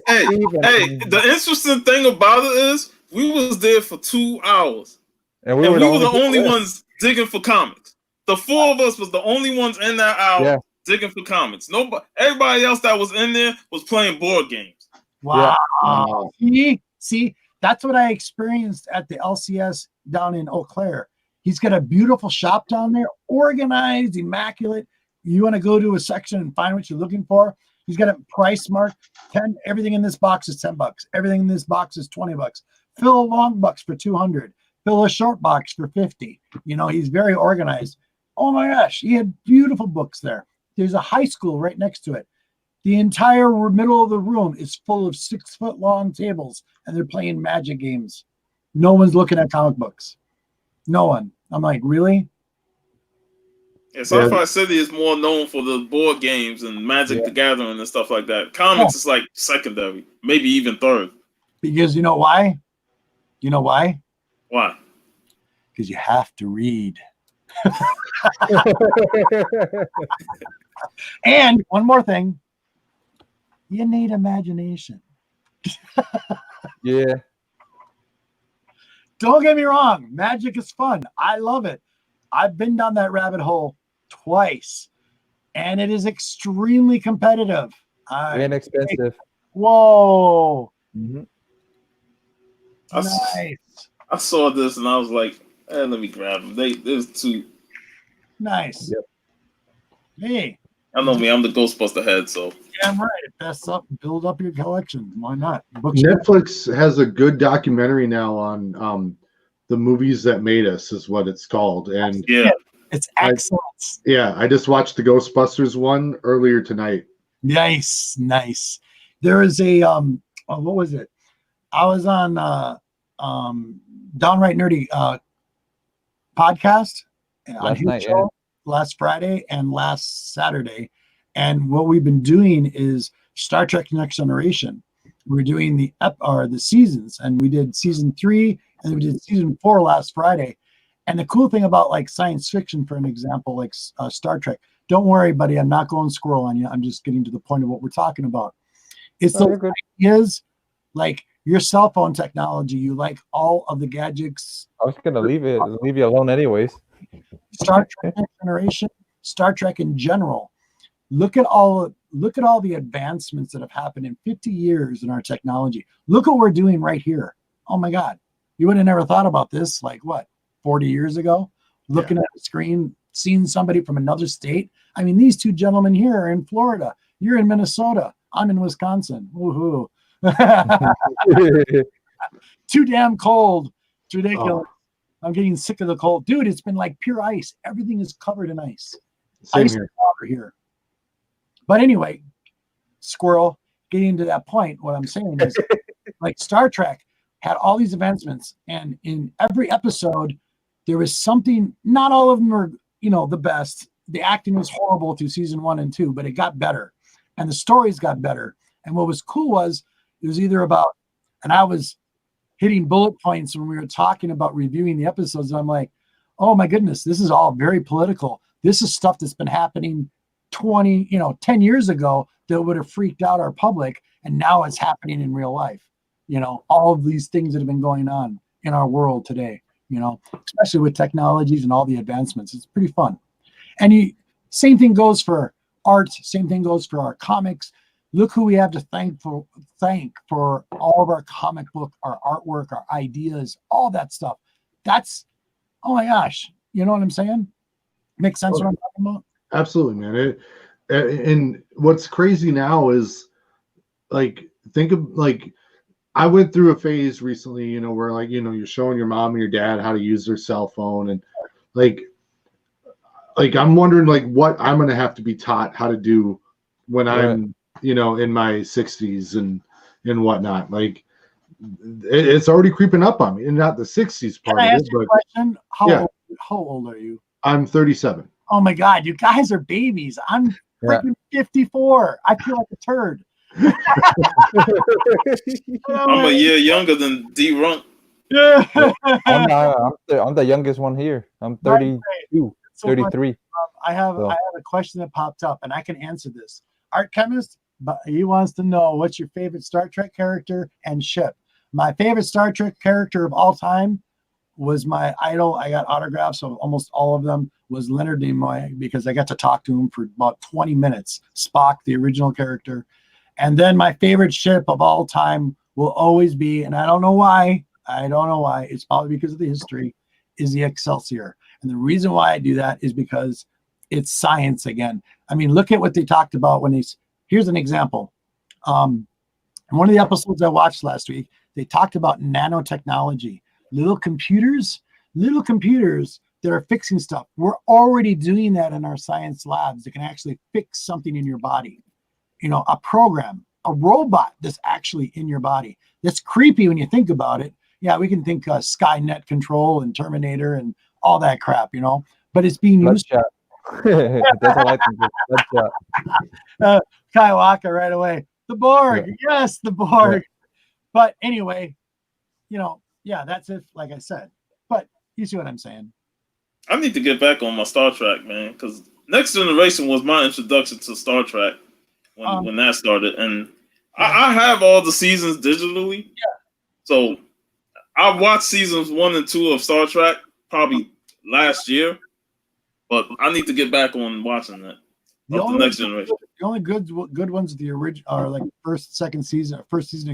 Speaker 4: Hey, the interesting thing about it is we was there for 2 hours. And we were the only ones digging for comics. The four of us was the only ones in that hour digging for comics. Nobody, everybody else that was in there was playing board games.
Speaker 1: Wow. Yeah. See, that's what I experienced at the LCS down in Eau Claire. He's got a beautiful shop down there, organized, immaculate. You want to go to a section and find what you're looking for. He's got a price mark. 10. Everything in this box is $10. Everything in this box is $20. Fill a long box for $200. Fill a short box for $50. You know, he's very organized. Oh my gosh, he had beautiful books there. There's a high school right next to it. The entire middle of the room is full of 6-foot-long tables, and they're playing Magic games. No one's looking at comic books. No one. I'm like, really?
Speaker 4: Yeah, Sci-Fi City is more known for the board games and Magic the Gathering and stuff like that. Comics is like secondary, maybe even third.
Speaker 1: Because you know why? You know why?
Speaker 4: Why?
Speaker 1: Because you have to read. And one more thing. You need imagination.
Speaker 2: Yeah.
Speaker 1: Don't get me wrong. Magic is fun. I love it. I've been down that rabbit hole twice, and it is extremely competitive.
Speaker 2: Inexpensive.
Speaker 1: Whoa.
Speaker 2: Mm-hmm.
Speaker 1: Nice.
Speaker 4: I saw this and I was like, let me grab them. There's two.
Speaker 1: Nice.
Speaker 2: Yep.
Speaker 1: Hey.
Speaker 4: I know me. I'm the Ghostbuster head, so.
Speaker 1: Yeah, I'm right. Best up, build up your collection. Why not?
Speaker 3: Netflix has a good documentary now on the movies that made us, is what it's called, and
Speaker 1: it's excellent.
Speaker 3: I just watched the Ghostbusters one earlier tonight.
Speaker 1: Nice. There is a what was it? I was on Downright Nerdy podcast on his show last Friday and last Saturday. And what we've been doing is Star Trek Next Generation. We're doing the seasons, and we did season 3 and we did season 4 last Friday. And the cool thing about like science fiction, for an example, like Star Trek, don't worry, buddy, I'm not going squirrel on you. I'm just getting to the point of what we're talking about. It's those ideas like your cell phone technology. You like all of the gadgets.
Speaker 2: I was gonna leave you alone anyways.
Speaker 1: Star Trek Next Generation, Star Trek in general. Look at all the advancements that have happened in 50 years in our technology. Look what we're doing right here. Oh my God. You would have never thought about this, like what, 40 years ago? Looking at a screen, seeing somebody from another state. I mean, these two gentlemen here are in Florida. You're in Minnesota. I'm in Wisconsin. Woohoo. Too damn cold. It's ridiculous. I'm getting sick of the cold. Dude, it's been like pure ice. Everything is covered in ice.
Speaker 3: Same
Speaker 1: ice
Speaker 3: here.
Speaker 1: and water here. But anyway, squirrel, getting to that point, what I'm saying is like Star Trek had all these advancements, and in every episode, there was something, not all of them were, the best. The acting was horrible through season 1 and 2, but it got better. And the stories got better. And what was cool was it was either about, and I was hitting bullet points when we were talking about reviewing the episodes, and I'm like, oh my goodness, this is all very political. This is stuff that's been happening 10 years ago that would have freaked out our public, and now it's happening in real life. All of these things that have been going on in our world today. especially with technologies and all the advancements. It's pretty fun. And same thing goes for art. Same thing goes for our comics. Look who we have to thank for all of our comic book, our artwork, our ideas, all that stuff. That's, oh my gosh, you know what I'm saying? Makes sense what I'm talking about?
Speaker 3: Absolutely, man. And what's crazy now is, like, think of, like, I went through a phase recently, where, like, you're showing your mom and your dad how to use their cell phone, and like I'm wondering, like, what I'm going to have to be taught how to do when I'm, in my 60s and whatnot. Like, it's already creeping up on me, and not the 60s part
Speaker 1: Can I
Speaker 3: of
Speaker 1: ask
Speaker 3: it,
Speaker 1: you a
Speaker 3: but
Speaker 1: question? How old are you?
Speaker 3: I'm 37.
Speaker 1: Oh my God, you guys are babies. I'm freaking 54. I feel like a turd.
Speaker 4: I'm a year younger than D-Runk.
Speaker 1: Yeah.
Speaker 2: I'm the youngest one here. I'm 32, 33.
Speaker 1: I have a question that popped up, and I can answer this. Art chemist, but he wants to know what's your favorite Star Trek character and ship. My favorite Star Trek character of all time was my idol. I got autographs of almost all of them. Was Leonard Nimoy, because I got to talk to him for about 20 minutes. Spock, the original character. And then my favorite ship of all time will always be, and I don't know why, it's probably because of the history, is the Excelsior. And the reason why I do that is because it's science again. I mean, look at what they talked about here's an example. In one of the episodes I watched last week, they talked about nanotechnology, little computers that are fixing stuff. We're already doing that in our science labs that can actually fix something in your body. A program, a robot that's actually in your body. That's creepy when you think about it. Yeah, we can think Skynet control and Terminator and all that crap, but it's being used.
Speaker 2: That's all I think.
Speaker 1: Kaiwaka right away. The Borg. Yes, the Borg. But anyway, that's it, like I said. But you see what I'm saying.
Speaker 4: I need to get back on my Star Trek, man, because Next Generation was my introduction to Star Trek when that started. And I have all the seasons digitally.
Speaker 1: Yeah.
Speaker 4: So I watched seasons 1 and 2 of Star Trek probably last year, but I need to get back on watching that. The Next Generation.
Speaker 1: The only good ones of the original are like first season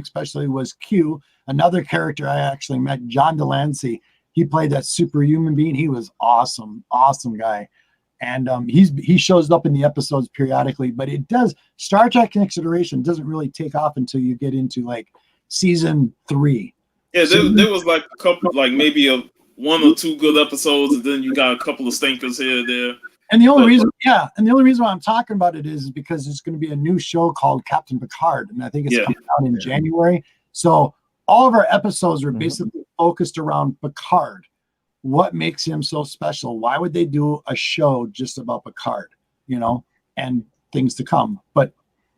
Speaker 1: especially was Q, another character I actually met, John Delancey. He played that superhuman being. He was awesome guy. And he shows up in the episodes periodically, but Star Trek Next Generation doesn't really take off until you get into like season 3.
Speaker 4: Yeah, there was like a couple, like maybe 1 or 2 good episodes, and then you got a couple of stinkers here and there.
Speaker 1: And the only reason why I'm talking about it is because there's going to be a new show called Captain Picard, and I think it's coming out in January. So all of our episodes are basically focused around Picard. What makes him so special? Why would they do a show just about Picard? And things to come. But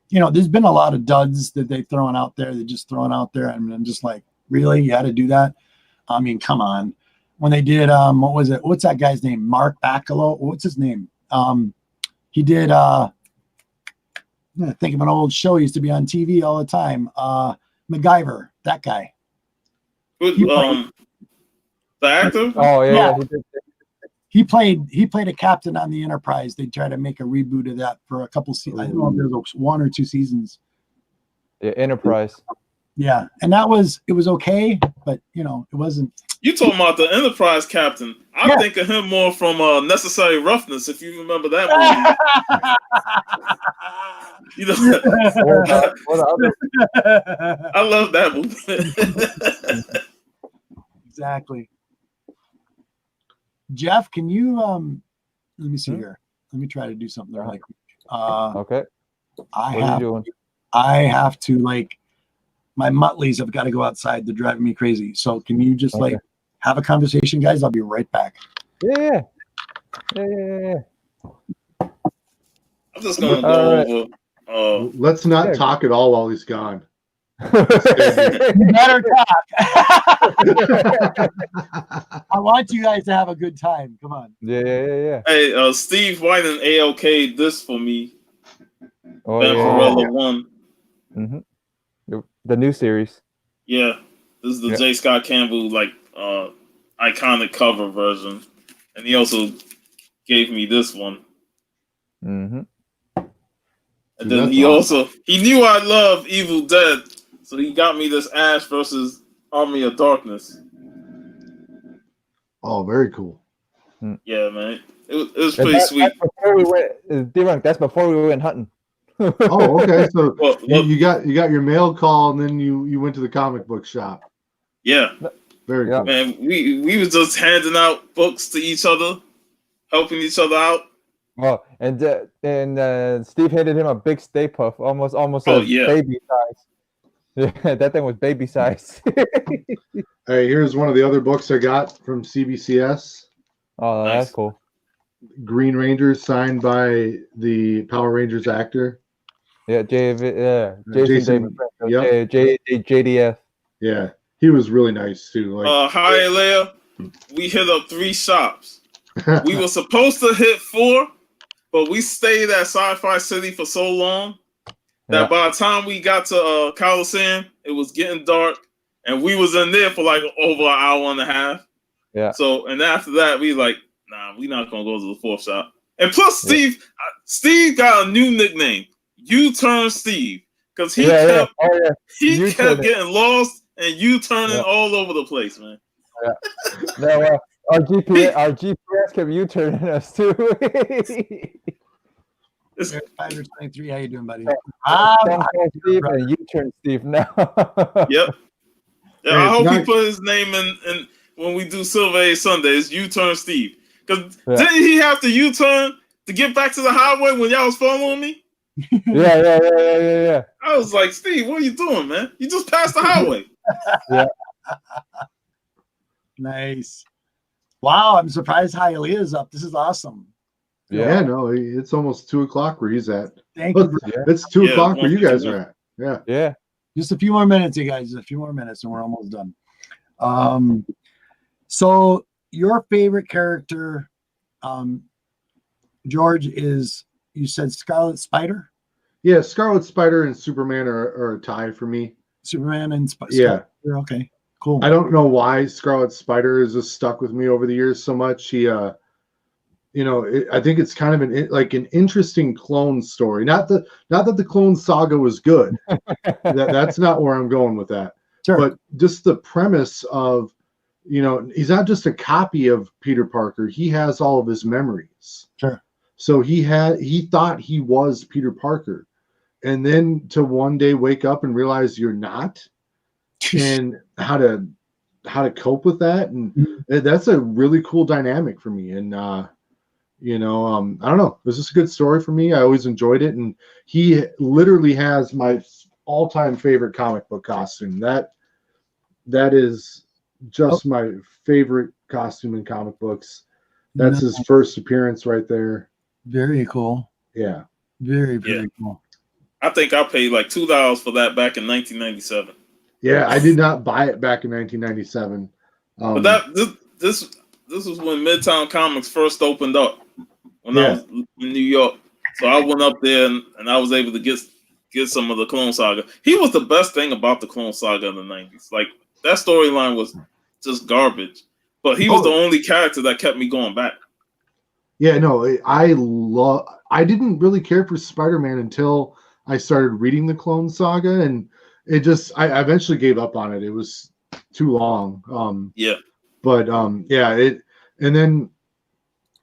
Speaker 1: there's been a lot of duds that they've thrown out there. They're just throwing out there, and I'm just like, really, you had to do that? I mean, come on. When they did, what was it? What's that guy's name? Mark Bacalo? What's his name? He did, I think of an old show. He used to be on TV all the time. MacGyver, that guy.
Speaker 4: The actor?
Speaker 2: Oh, yeah.
Speaker 1: He played a captain on the Enterprise. They tried to make a reboot of that for a couple seasons. I don't know if there was 1 or 2 seasons.
Speaker 2: Yeah, Enterprise.
Speaker 1: Yeah, and it was okay, but it wasn't.
Speaker 4: You talking about the Enterprise captain? I think of him more from Necessary Roughness, if you remember that movie. I love that movie.
Speaker 1: Exactly. Jeff, can you let me see here. Let me try to do something really quick.
Speaker 2: Okay.
Speaker 1: I have to my Mutleys have got to go outside. They're driving me crazy. So can you just have a conversation, guys? I'll be right back.
Speaker 2: Yeah.
Speaker 4: I'm just gonna go over.
Speaker 3: Let's not talk at all while he's gone.
Speaker 1: You better talk. I want you guys to have a good time. Come on.
Speaker 2: Yeah.
Speaker 4: Hey, Steve White and ALK this for me.
Speaker 2: Oh,
Speaker 4: Vampirella 1.
Speaker 2: Mm-hmm. The new series.
Speaker 4: Yeah. This is the J. Scott Campbell iconic cover version, and he also gave me this one.
Speaker 2: Mm-hmm.
Speaker 4: And then he knew I love Evil Dead, so he got me this Ash versus Army of Darkness.
Speaker 3: Oh, very cool.
Speaker 4: Yeah, man, it was pretty sweet.
Speaker 2: That's before we went, D-Runk, that's before we went hunting.
Speaker 3: Oh, okay. So
Speaker 4: Well,
Speaker 3: you got your mail call, and then you went to the comic book shop.
Speaker 4: Yeah,
Speaker 3: very cool.
Speaker 4: Man, we was just handing out books to each other, helping each other out.
Speaker 2: Oh, and Steve handed him a big Stay Puft, almost baby size. Yeah, that thing was baby size.
Speaker 3: Hey, here's one of the other books I got from CBCS.
Speaker 2: Oh,
Speaker 4: Nice.
Speaker 2: That's cool.
Speaker 3: Green Ranger, signed by the Power Rangers actor.
Speaker 2: Yeah, Jason David.
Speaker 3: Yep.
Speaker 2: JDF.
Speaker 3: Yeah, he was really nice too.
Speaker 4: Hi, Leia. We hit up 3 shops. We were supposed to hit 4, but we stayed at Sci-Fi City for so long that by the time we got to Coliseum, it was getting dark, and we was in there for like over an hour and a half.
Speaker 2: Yeah.
Speaker 4: So, and after that, we like, nah, we're not gonna go to the 4th shop. And plus, Steve got a new nickname, U-Turn Steve, because he kept getting lost and U-turning all over the place, man.
Speaker 2: Yeah. No, our GPS kept U-turning us too.
Speaker 1: Spider 23, how you doing, buddy?
Speaker 2: Steve and U-turn Steve now.
Speaker 4: Yep. Yeah, I hope he put his name in when we do Silver Age Sundays, U-Turn Steve. Because didn't he have to U-turn to get back to the highway when y'all was following me?
Speaker 2: Yeah.
Speaker 4: I was like, Steve, what are you doing, man? You just passed the highway.
Speaker 2: Yeah.
Speaker 1: Nice. Wow, I'm surprised Hialeah's up. This is awesome.
Speaker 3: Yeah, no, it's almost 2:00 where he's at.
Speaker 1: Thank you.
Speaker 3: It's 2:00 where you guys are at.
Speaker 2: Yeah.
Speaker 1: Just a few more minutes, you guys. A few more minutes, and we're almost done. So your favorite character, George, is, you said Scarlet Spider?
Speaker 3: Yeah, Scarlet Spider and Superman are a tie for me.
Speaker 1: Superman and
Speaker 3: Spider.
Speaker 1: Okay, cool.
Speaker 3: I don't know why Scarlet Spider has just stuck with me over the years so much. He, I think it's kind of an interesting clone story. Not that the Clone Saga was good. That's not where I'm going with that.
Speaker 1: Sure.
Speaker 3: But just the premise of, he's not just a copy of Peter Parker. He has all of his memories.
Speaker 1: Sure.
Speaker 3: So he thought he was Peter Parker, and then to one day wake up and realize you're not, and how to cope with that, and that's a really cool dynamic for me. And I don't know, it was just a good story for me. I always enjoyed it, and he literally has my all-time favorite comic book costume. That is just my favorite costume in comic books. That's his first appearance right there.
Speaker 1: Very cool.
Speaker 3: Yeah.
Speaker 1: Very cool.
Speaker 4: I think I paid like $2 for that back in 1997.
Speaker 3: Yeah, I did not buy it back in 1997.
Speaker 4: But this was when Midtown Comics first opened up when I was in New York. So I went up there and I was able to get some of the Clone Saga. He was the best thing about the Clone Saga in the 90s. Like, that storyline was just garbage. But he was the only character that kept me going back.
Speaker 3: Yeah, no, I didn't really care for Spider-Man until I started reading the Clone Saga, and I eventually gave up on it. It was too long. And then,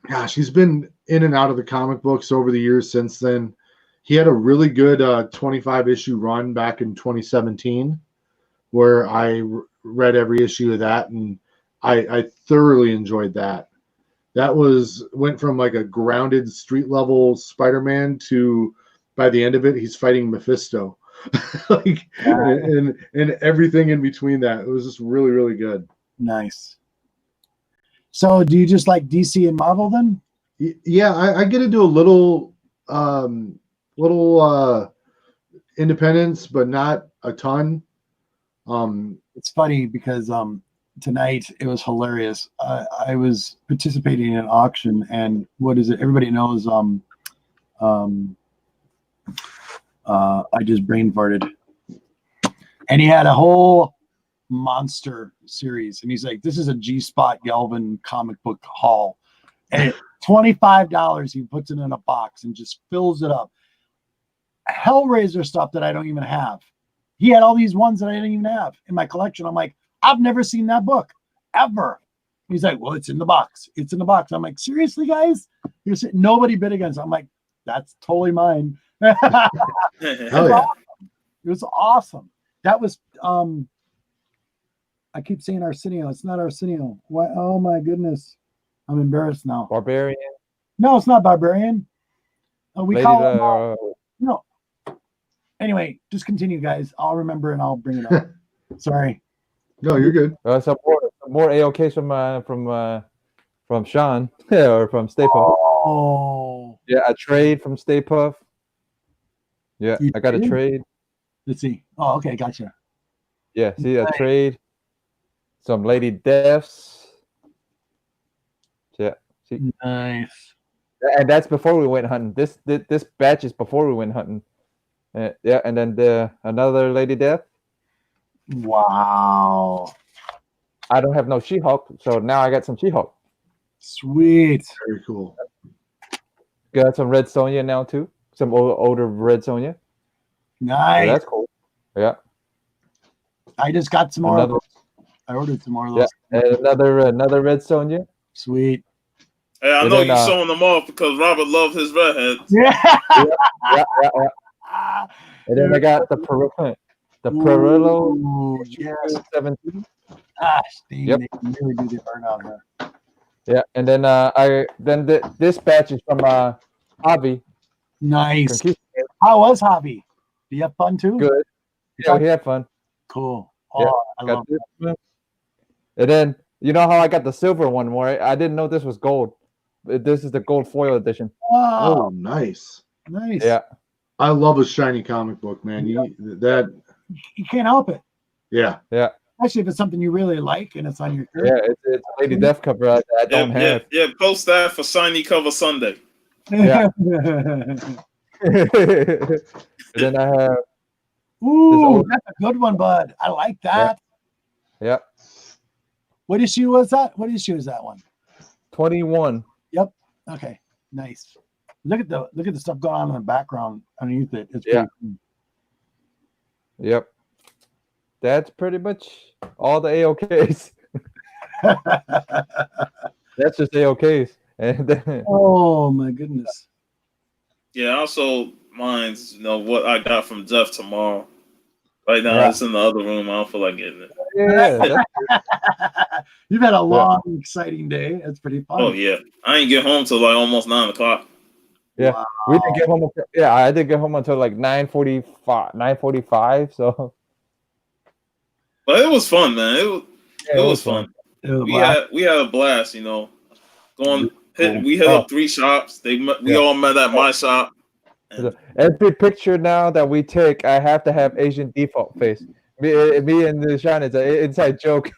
Speaker 3: gosh, he's been in and out of the comic books over the years since then. He had a really good 25-issue run back in 2017 where I read every issue of that, and I thoroughly enjoyed that. That went from like a grounded street level Spider-Man to, by the end of it, he's fighting Mephisto, and everything in between that. It was just really, really good.
Speaker 1: Nice. So, do you just like DC and Marvel then?
Speaker 3: Yeah, I get into a little independence, but not a ton.
Speaker 1: It's funny because tonight it was hilarious. I was participating in an auction, and what is it? Everybody knows. I just brain farted, and he had a whole monster series, and he's like, "This is a G-Spot Galvin comic book haul." And $25, he puts it in a box and just fills it up. Hellraiser stuff that I don't even have. He had all these ones that I didn't even have in my collection. I'm like, I've never seen that book ever. He's like, well, it's in the box. It's in the box. I'm like, seriously, guys? Nobody bid against it. I'm like, that's totally mine.
Speaker 3: Hell yeah.
Speaker 1: It was awesome. That was I keep saying Arsenio. It's not Arsenio. What? Oh my goodness. I'm embarrassed now.
Speaker 2: Barbarian.
Speaker 1: No, it's not Barbarian. We
Speaker 2: Lady
Speaker 1: call him no. Anyway, just continue, guys. I'll remember and I'll bring it up. Sorry.
Speaker 3: No, you're good.
Speaker 2: Some more AOKs from Sean or from Stay Puft.
Speaker 1: Oh.
Speaker 2: Yeah, a trade from Stay Puft. Yeah,
Speaker 1: You
Speaker 2: I got a
Speaker 1: did?
Speaker 2: trade.
Speaker 1: Let's see. Oh, okay, gotcha.
Speaker 2: Yeah, see a
Speaker 1: Nice.
Speaker 2: trade. Some Lady Deaths. Yeah, see,
Speaker 1: Nice.
Speaker 2: and that's before we went hunting. This batch is before we went hunting. Yeah, and then another Lady Death.
Speaker 1: Wow.
Speaker 2: I don't have no She-Hulk, so now I got some She-Hulk.
Speaker 1: Sweet.
Speaker 3: Very cool.
Speaker 2: Got some Red Sonja now too. Some older Red Sonja. So
Speaker 1: Nice.
Speaker 2: that's cool. Yeah.
Speaker 1: I just got some more.
Speaker 2: Another,
Speaker 1: I ordered some more of
Speaker 2: yeah,
Speaker 1: those.
Speaker 2: and another Red Sonja.
Speaker 1: Sweet.
Speaker 4: Hey, I
Speaker 2: And
Speaker 4: know
Speaker 2: then,
Speaker 4: you're showing them off because Robert loves his redheads.
Speaker 1: Yeah.
Speaker 2: Yeah. And then I got the Perillo
Speaker 1: Ooh, yes.
Speaker 2: 17.
Speaker 1: Gosh, dang,
Speaker 2: Yep.
Speaker 1: they really do the burn on her.
Speaker 2: Yeah, and then this batch is from Javi.
Speaker 1: Nice.
Speaker 2: From Houston.
Speaker 1: How was Hobby? Do you have fun too?
Speaker 2: Good. Yeah, we had fun.
Speaker 1: Cool.
Speaker 2: Yeah,
Speaker 1: Oh, I
Speaker 2: Got
Speaker 1: love
Speaker 2: this one. And then you know how I got the silver one more? I didn't know this was gold. This is the gold foil edition.
Speaker 1: Wow.
Speaker 3: Oh, nice.
Speaker 1: Nice.
Speaker 2: Yeah.
Speaker 3: I love a shiny comic book, man. You
Speaker 1: can't help it.
Speaker 3: Yeah.
Speaker 1: Especially if it's something you really like and it's on your shirt.
Speaker 2: Yeah, it's a Lady Death cover I don't have.
Speaker 4: Yeah, post that for Shiny Cover Sunday.
Speaker 2: Yeah. And then I have
Speaker 1: Ooh, that's a good one, bud. I like that.
Speaker 2: yeah,
Speaker 1: What issue was that? What issue is that one?
Speaker 2: 21.
Speaker 1: Yep. Okay. Nice. Look at the stuff going on in the background underneath it. It's
Speaker 2: Yeah.
Speaker 1: pretty
Speaker 2: Yep. That's pretty much all the AOKs. That's just AOKs. And then,
Speaker 1: oh my goodness.
Speaker 4: Yeah, also mine's what I got from Jeff tomorrow. Right now
Speaker 2: Yeah.
Speaker 4: it's in the other room. I don't feel like getting it.
Speaker 2: yeah,
Speaker 1: You've had a long, exciting day. It's pretty fun.
Speaker 4: Oh yeah. I ain't get home till like almost 9 o'clock.
Speaker 2: yeah.
Speaker 1: Wow.
Speaker 2: We didn't get home. Yeah, I didn't get home until like 9:45. So
Speaker 4: But it was fun, man. It was fun.
Speaker 1: It was a
Speaker 4: We
Speaker 1: blast.
Speaker 4: had a blast, we hit up 3 shops. We all met at my shop. And
Speaker 2: every picture now that we take, I have to have Asian default face. Me and the Sean, it's an inside joke.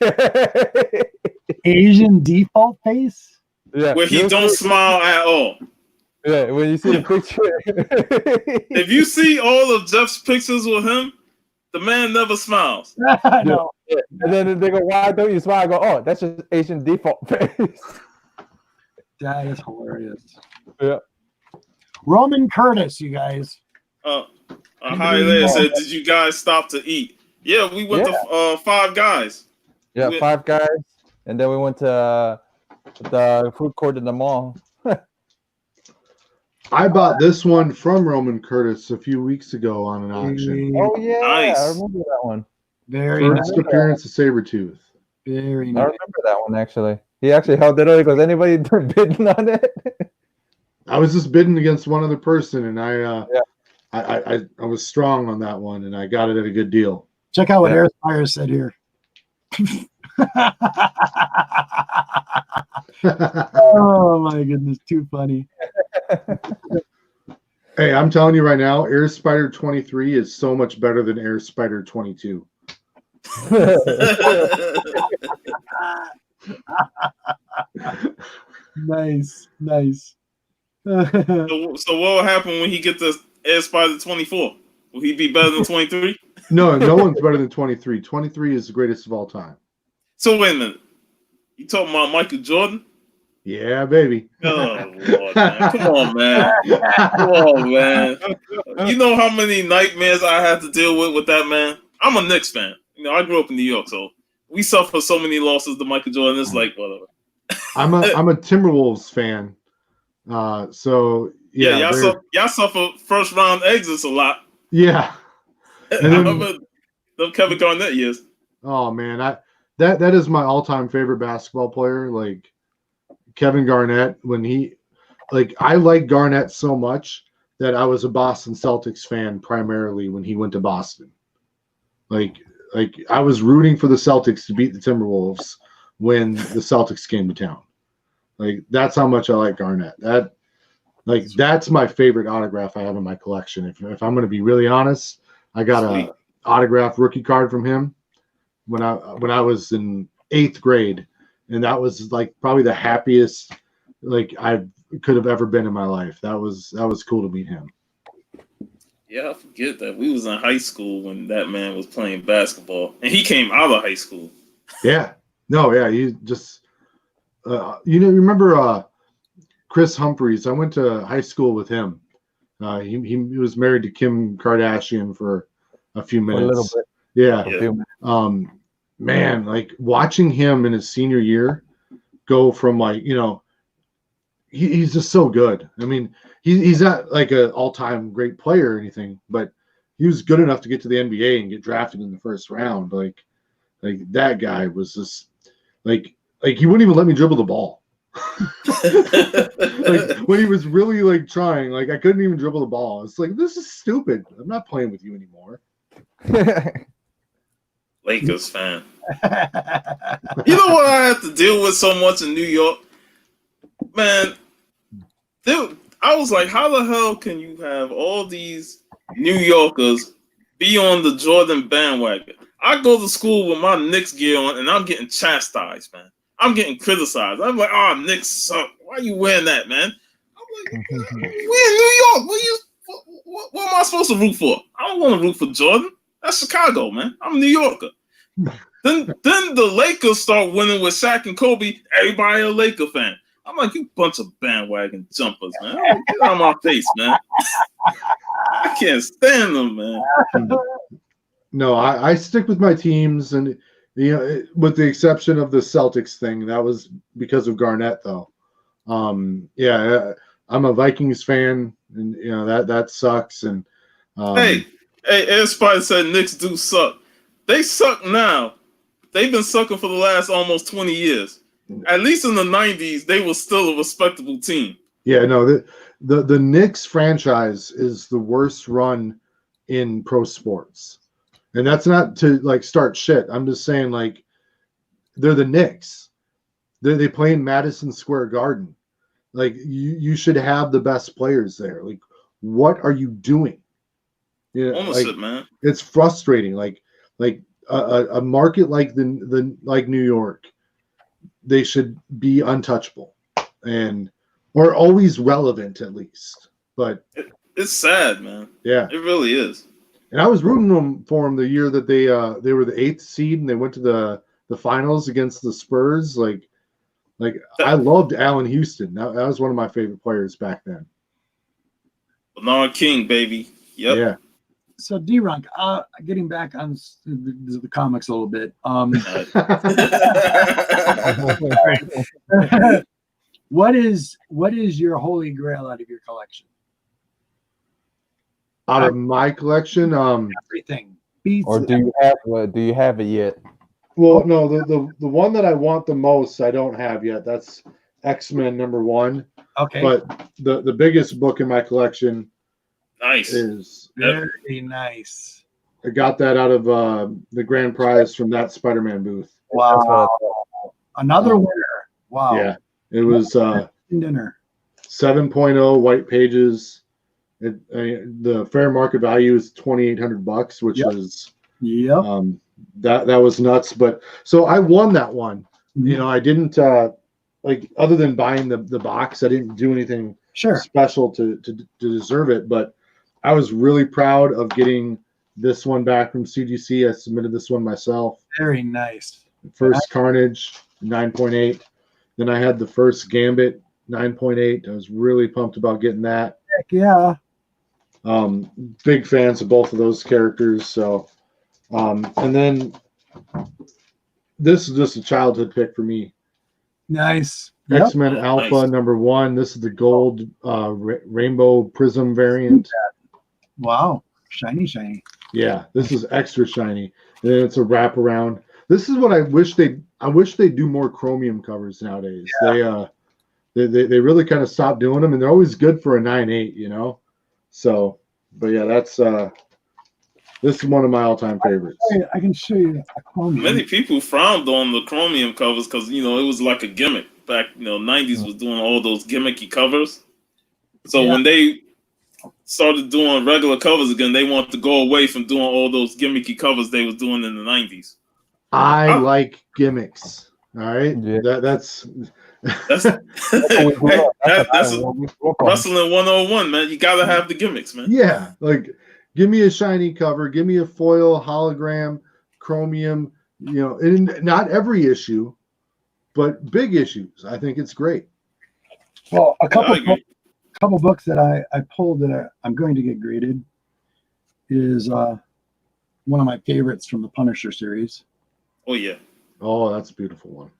Speaker 1: Asian default face?
Speaker 2: Yeah,
Speaker 4: where he don't smile at all.
Speaker 2: Yeah, when you see the picture.
Speaker 4: If you see all of Jeff's pictures with him, the man never smiles.
Speaker 1: No.
Speaker 2: Yeah. And then they go, "Why don't you smile?" I go, "Oh, that's just Asian default face."
Speaker 1: That is hilarious.
Speaker 2: Yeah.
Speaker 1: Roman Curtis, you guys.
Speaker 4: Hi there said, "Did you guys stop to eat?" Yeah, we went to 5 Guys.
Speaker 2: Yeah, 5 Guys, and then we went to the food court in the mall.
Speaker 3: I bought this one from Roman Curtis a few weeks ago on an auction.
Speaker 2: Oh yeah,
Speaker 4: Nice.
Speaker 2: I remember that one.
Speaker 1: Very nice.
Speaker 3: First appearance of Sabretooth.
Speaker 1: Very
Speaker 2: I
Speaker 1: nice.
Speaker 2: remember that one actually. He actually held it up. He goes, "Anybody bidding on it?"
Speaker 3: I was just bidding against one other person, and I was strong on that one, and I got it at a good deal.
Speaker 1: Check out what Airspire said here. Oh my goodness, too funny.
Speaker 3: Hey, I'm telling you right now, Air Spider 23 is so much better than Air Spider 22.
Speaker 1: Nice, nice.
Speaker 4: So what will happen when he gets the Air Spider 24? Will he be better than 23?
Speaker 3: No, no one's better than 23. 23 is the greatest of all time.
Speaker 4: So wait a minute. You talking about Michael Jordan?
Speaker 3: Yeah, baby.
Speaker 4: Oh Lord, man. Come on, man. Come on, man. You know how many nightmares I had to deal with that man? I'm a Knicks fan. You know, I grew up in New York, so we suffer so many losses to Michael Jordan. It's like whatever.
Speaker 3: I'm a Timberwolves fan. So yeah,
Speaker 4: y'all suffer first round exits a lot.
Speaker 3: Yeah.
Speaker 4: And I remember the Kevin Garnett years.
Speaker 3: Oh man, that is my all-time favorite basketball player. Like Kevin Garnett, I like Garnett so much that I was a Boston Celtics fan primarily when he went to Boston. Like I was rooting for the Celtics to beat the Timberwolves when the Celtics came to town. Like that's how much I like Garnett. That's my favorite autograph I have in my collection. If I'm going to be really honest, I got a autographed rookie card from him when I was in 8th grade, and that was like probably the happiest like I could have ever been in my life. That was cool to meet him.
Speaker 4: Yeah, I forget that we was in high school when that man was playing basketball, and he came out of high school.
Speaker 3: Yeah, no, yeah, he just remember Chris Humphreys? I went to high school with him. He was married to Kim Kardashian for a few minutes.
Speaker 2: A little bit.
Speaker 3: Yeah. Man, like watching him in his senior year go from he's just so good. I mean, he's not like an all-time great player or anything, but he was good enough to get to the NBA and get drafted in the first round. Like that guy was just like he wouldn't even let me dribble the ball. Like when he was really like trying, like I couldn't even dribble the ball. It's like, this is stupid. I'm not playing with you anymore.
Speaker 4: Lakers fan. You know what I have to deal with so much in New York? Man, I was like, how the hell can you have all these New Yorkers be on the Jordan bandwagon? I go to school with my Knicks gear on, and I'm getting chastised, man. I'm getting criticized. I'm like, oh, Knicks suck. Why are you wearing that, man? I'm like, we're in New York. What am I supposed to root for? I don't want to root for Jordan. That's Chicago, man. I'm a New Yorker. Then the Lakers start winning with Shaq and Kobe. Everybody a Laker fan. I'm like, you bunch of bandwagon jumpers, man. Like, get out of my face, man. I can't stand them, man.
Speaker 3: No, I stick with my teams, and with the exception of the Celtics thing, that was because of Garnett, though. Yeah, I'm a Vikings fan, and that sucks. And
Speaker 4: hey, everybody said Knicks do suck. They suck now. They've been sucking for the last almost 20 years. At least in the 90s, they were still a respectable team.
Speaker 3: Yeah, no, the Knicks franchise is the worst run in pro sports. And that's not to like start shit. I'm just saying, like, they're the Knicks. They play in Madison Square Garden. Like, you should have the best players there. Like, what are you doing?
Speaker 4: Ownership, man.
Speaker 3: It's frustrating. Like a market like like New York, they should be untouchable or always relevant at least. But
Speaker 4: it's sad, man.
Speaker 3: Yeah,
Speaker 4: it really is.
Speaker 3: And I was rooting for them the year that they were the 8th seed and they went to the finals against the Spurs. Like I loved Allen Houston. That was one of my favorite players back then.
Speaker 4: Bernard King, baby. Yep.
Speaker 3: Yeah.
Speaker 1: So D-Runk, getting back on the comics a little bit. What is your holy grail out of your collection?
Speaker 3: Out of my collection,
Speaker 1: everything. Beats
Speaker 2: or do you have it yet?
Speaker 3: Well, no, the one that I want the most, I don't have yet. That's X-Men #1.
Speaker 1: Okay.
Speaker 3: But the biggest book in my collection is
Speaker 1: very nice.
Speaker 3: I got that out of the grand prize from that Spider-Man booth.
Speaker 1: Wow. Another winner. Wow.
Speaker 3: Yeah. It was
Speaker 1: dinner.
Speaker 3: 7.0 white pages. The fair market value is $2,800, which is that was nuts. But so I won that one. Mm-hmm. I didn't like, other than buying the box, I didn't do anything special to deserve it. But I was really proud of getting this one back from CGC. I submitted this one myself.
Speaker 1: Very nice.
Speaker 3: First Carnage, 9.8. Then I had the first Gambit, 9.8. I was really pumped about getting that.
Speaker 1: Heck yeah.
Speaker 3: Big fans of both of those characters. So, and then this is just a childhood pick for me.
Speaker 1: Nice.
Speaker 3: X-Men Alpha
Speaker 4: Nice.
Speaker 3: number 1. This is the gold rainbow prism variant.
Speaker 1: Wow. Shiny.
Speaker 3: Yeah, this is extra shiny. And then it's a wraparound. This is what I wish they do more chromium covers nowadays.
Speaker 1: Yeah.
Speaker 3: They really kind of stopped doing them, and they're always good for a 9.8, you know. So, but yeah, that's this is one of my all-time favorites.
Speaker 1: I can show you a chromium.
Speaker 4: Many people frowned on the chromium covers because it was like a gimmick back. 90s was doing all those gimmicky covers. So when they started doing regular covers again, they wanted to go away from doing all those gimmicky covers they was doing in the 90s.
Speaker 3: I like gimmicks. All right,
Speaker 2: Yeah.
Speaker 3: that's
Speaker 4: wrestling 101, man. You gotta have the gimmicks, man.
Speaker 3: yeah. Like, give me a shiny cover, give me a foil hologram, chromium. In not every issue, but big issues. I think it's great.
Speaker 1: Well, a couple books that I pulled that I'm going to get graded is one of my favorites from the Punisher series.
Speaker 4: Oh yeah.
Speaker 3: Oh, that's a beautiful one.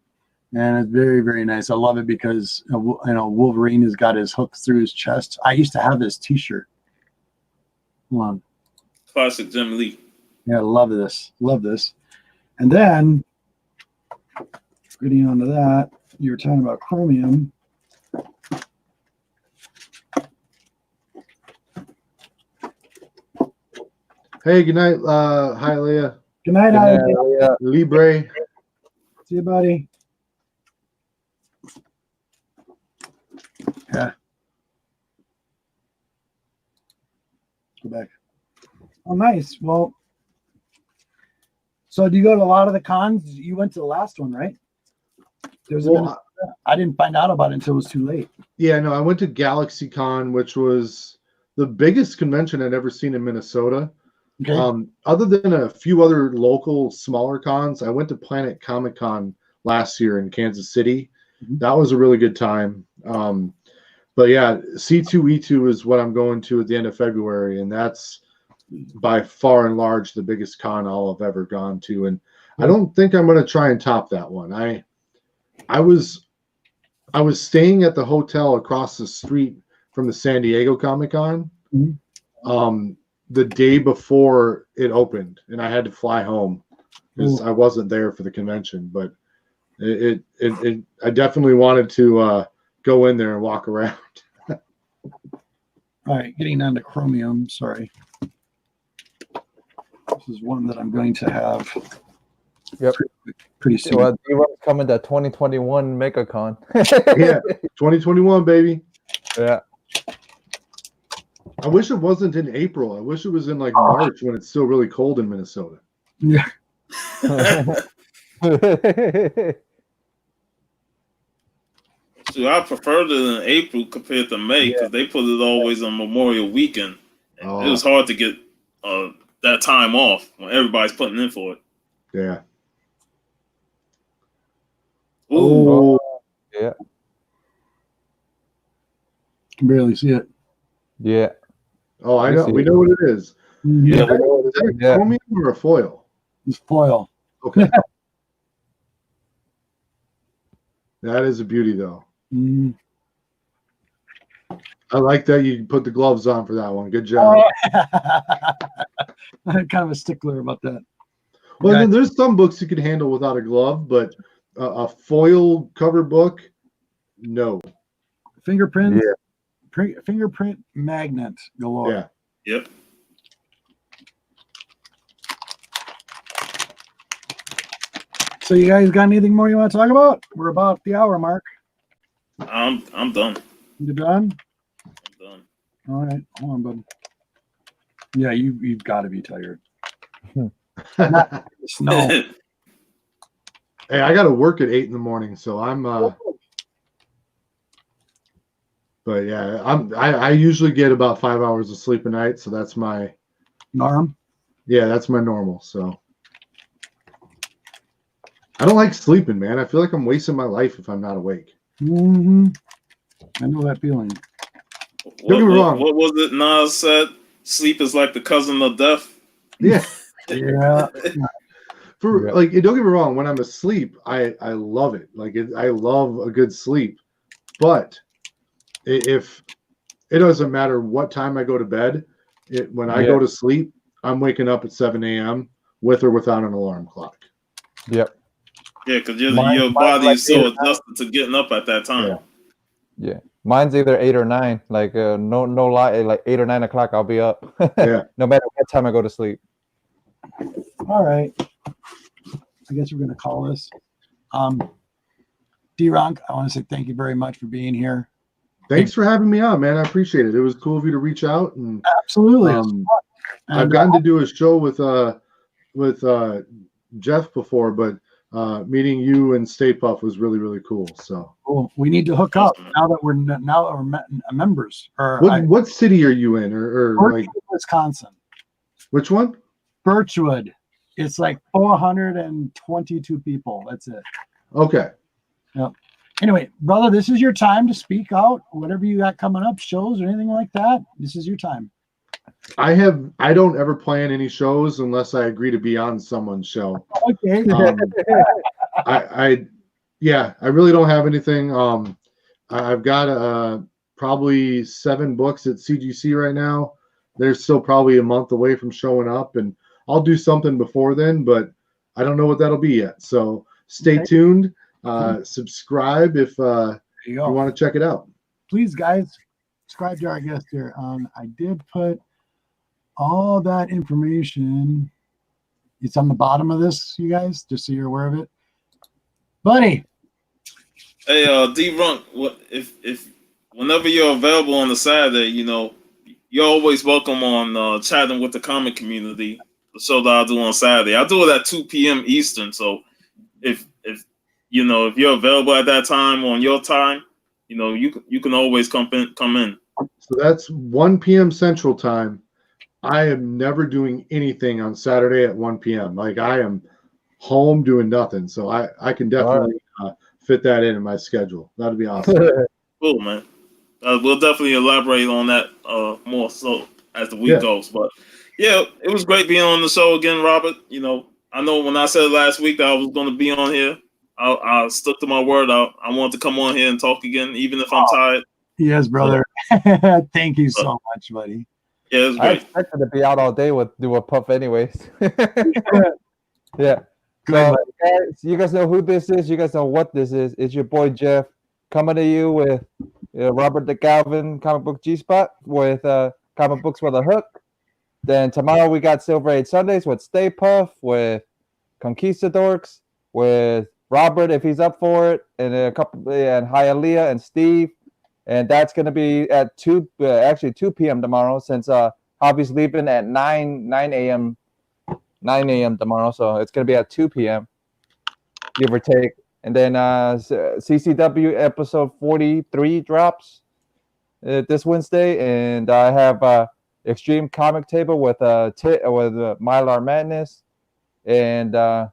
Speaker 1: And it's very, very nice. I love it because Wolverine has got his hook through his chest. I used to have this T-shirt. Hold on.
Speaker 4: Classic Jim Lee.
Speaker 1: Yeah, love this. And then getting onto that, you were talking about chromium.
Speaker 3: Hey, good night. Hi, Leah.
Speaker 1: Good night, Ivy.
Speaker 3: Libre.
Speaker 1: See you, buddy. Yeah. Go back. Oh, nice. Well, so do you go to a lot of the cons? You went to the last one, right? I didn't find out about it until it was too late.
Speaker 3: Yeah, no, I went to GalaxyCon, which was the biggest convention I'd ever seen in Minnesota.
Speaker 1: Okay.
Speaker 3: Other than a few other local smaller cons, I went to Planet Comic Con last year in Kansas City.
Speaker 1: Mm-hmm.
Speaker 3: That was a really good time. But yeah, C2E2 is what I'm going to at the end of February, and that's by far and large the biggest con I'll have ever gone to. And I don't think I'm going to try and top that one. I was staying at the hotel across the street from the San Diego Comic Con.
Speaker 1: Mm-hmm.
Speaker 3: The day before it opened, and I had to fly home because I wasn't there for the convention. But I definitely wanted to go in there and walk around.
Speaker 1: All right, getting on to chromium. Sorry, this is one that I'm going to have.
Speaker 2: Yep.
Speaker 1: Pretty soon.
Speaker 2: Well, D-Rock's coming to 2021 MegaCon.
Speaker 3: Yeah, 2021, baby.
Speaker 2: Yeah.
Speaker 3: I wish it wasn't in April. I wish it was in like March when it's still really cold in Minnesota.
Speaker 1: Yeah.
Speaker 4: So I preferred it in April compared to May because they put it always on Memorial Weekend. It was hard to get that time off when everybody's putting in for it.
Speaker 3: Yeah.
Speaker 4: Ooh.
Speaker 2: Yeah.
Speaker 1: Can barely see it.
Speaker 2: Yeah.
Speaker 3: Oh, I know. We know what it is.
Speaker 1: Yeah.
Speaker 3: Is that a chromium or a foil?
Speaker 1: It's foil.
Speaker 3: Okay. That is a beauty, though.
Speaker 1: Mm.
Speaker 3: I like that you put the gloves on for that one. Good job.
Speaker 1: I'm kind of a stickler about that.
Speaker 3: Well,
Speaker 1: Yeah.
Speaker 3: then there's some books you could handle without a glove, but a foil cover book, no.
Speaker 1: Fingerprint. Yeah. Fingerprint magnet galore.
Speaker 3: Yeah.
Speaker 4: Yep.
Speaker 1: So you guys got anything more you want to talk about? We're about the hour mark.
Speaker 4: I'm done.
Speaker 1: You done?
Speaker 4: I'm done.
Speaker 1: All right. Hold on, bud. Yeah, you've got to be tired. Snow.
Speaker 3: Hey, I got to work at 8 in the morning, so I'm. But yeah, I usually get about 5 hours of sleep a night, so that's my
Speaker 1: Norm.
Speaker 3: Yeah, that's my normal. So I don't like sleeping, man. I feel like I'm wasting my life if I'm not awake.
Speaker 1: Mm-hmm. I know that feeling.
Speaker 3: Don't get me wrong.
Speaker 4: What was it Nas said? Sleep is like the cousin of death.
Speaker 3: Yeah.
Speaker 1: Yeah.
Speaker 3: Like, don't get me wrong. When I'm asleep, I love it. Like, I love a good sleep. But if it doesn't matter what time I go to bed, when I go to sleep, I'm waking up at 7 a.m. with or without an alarm clock.
Speaker 2: Yep.
Speaker 4: Yeah, because your body is so adjusted to getting up at that time.
Speaker 2: Yeah. Mine's either 8 or 9. Like no lie, like 8 or 9 o'clock, I'll be up.
Speaker 3: Yeah.
Speaker 2: No matter what time I go to sleep.
Speaker 1: All right. I guess we're gonna call this. D-Ronk, I want to say thank you very much for being here.
Speaker 3: Thanks for having me on, man. I appreciate it. It was cool of you to reach out, and
Speaker 1: absolutely.
Speaker 3: I've gotten to do a show with Jeff before, but meeting you and Stay Puft was really, really cool. So
Speaker 1: cool. We need to hook up now that we're members.
Speaker 3: What city are you in? Or like
Speaker 1: Wisconsin?
Speaker 3: Which one?
Speaker 1: Birchwood. It's like 422 people. That's it.
Speaker 3: Okay.
Speaker 1: Yep. Anyway, brother, this is your time to speak out. Whatever you got coming up, shows or anything like that. This is your time.
Speaker 3: I don't ever plan any shows unless I agree to be on someone's show.
Speaker 1: Okay.
Speaker 3: I really don't have anything. I've got probably 7 books at CGC right now. They're still probably a month away from showing up, and I'll do something before then, but I don't know what that'll be yet. So stay tuned. Subscribe if you want to check it out.
Speaker 1: Please, guys, subscribe to our guest here. I did put all that information. It's on the bottom of this, you guys, just so you're aware of it. Buddy.
Speaker 4: Hey, D-Runk, if whenever you're available on the Saturday, you're always welcome on chatting with the comic community. The show that I do on Saturday, I do it at 2 p.m. Eastern. So if you're available at that time on your time, you can always come in.
Speaker 3: So that's 1 p.m. Central Time. I am never doing anything on Saturday at 1 p.m. Like, I am home doing nothing. So I can definitely fit that in my schedule. That'd be awesome.
Speaker 4: Cool, man. We'll definitely elaborate on that more so as the week goes. But yeah, it was great being on the show again, Robert. I know when I said last week that I was going to be on here, I stuck to my word. I wanted to come on here and talk again, even if I'm tired.
Speaker 1: Yes, brother. Thank you so much, buddy.
Speaker 4: Yeah, it was great.
Speaker 2: I expected to be out all day with Puff anyways. Yeah.
Speaker 1: Good.
Speaker 2: So, guys, you guys know who this is. You guys know what this is. It's your boy Jeff coming to you with Robert the Galvin Comic Book G-Spot with Comic Books with a Hook. Then tomorrow we got Silver Age Sundays with Stay Puft, with Conquistadorks, with Robert if he's up for it, and a couple, and Hialeah and Steve. And that's going to be at 2 p.m. tomorrow, since Hobby's leaving at 9 a.m. tomorrow. So it's going to be at 2 p.m., give or take. And then CCW episode 43 drops this Wednesday. And I have Extreme Comic Table with Mylar Madness and a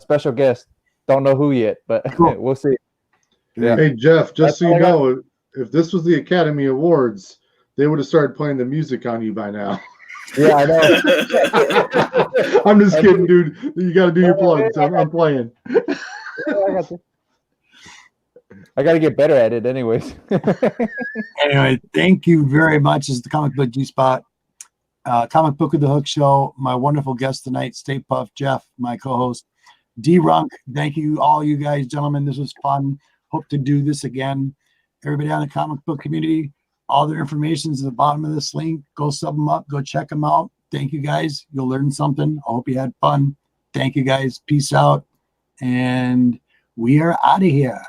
Speaker 2: special guest. Don't know who yet, but we'll see.
Speaker 3: Yeah. Hey, Jeff, just so you know, if this was the Academy Awards, they would have started playing the music on you by now.
Speaker 2: Yeah, I know.
Speaker 3: I'm just kidding, dude. You got to do your plugs. I'm playing.
Speaker 2: I got to get better at it anyways.
Speaker 1: Anyway, thank you very much. This is the Comic Book G-Spot, Comic Book with the Hook show. My wonderful guest tonight, Stay Puft, Jeff, my co-host, D-Runk. Thank you, all you guys, gentlemen. This was fun. Hope to do this again. Everybody on the comic book community, all their information is at the bottom of this link. Go sub them up. Go check them out. Thank you, guys. You'll learn something. I hope you had fun. Thank you, guys. Peace out. And we are out of here.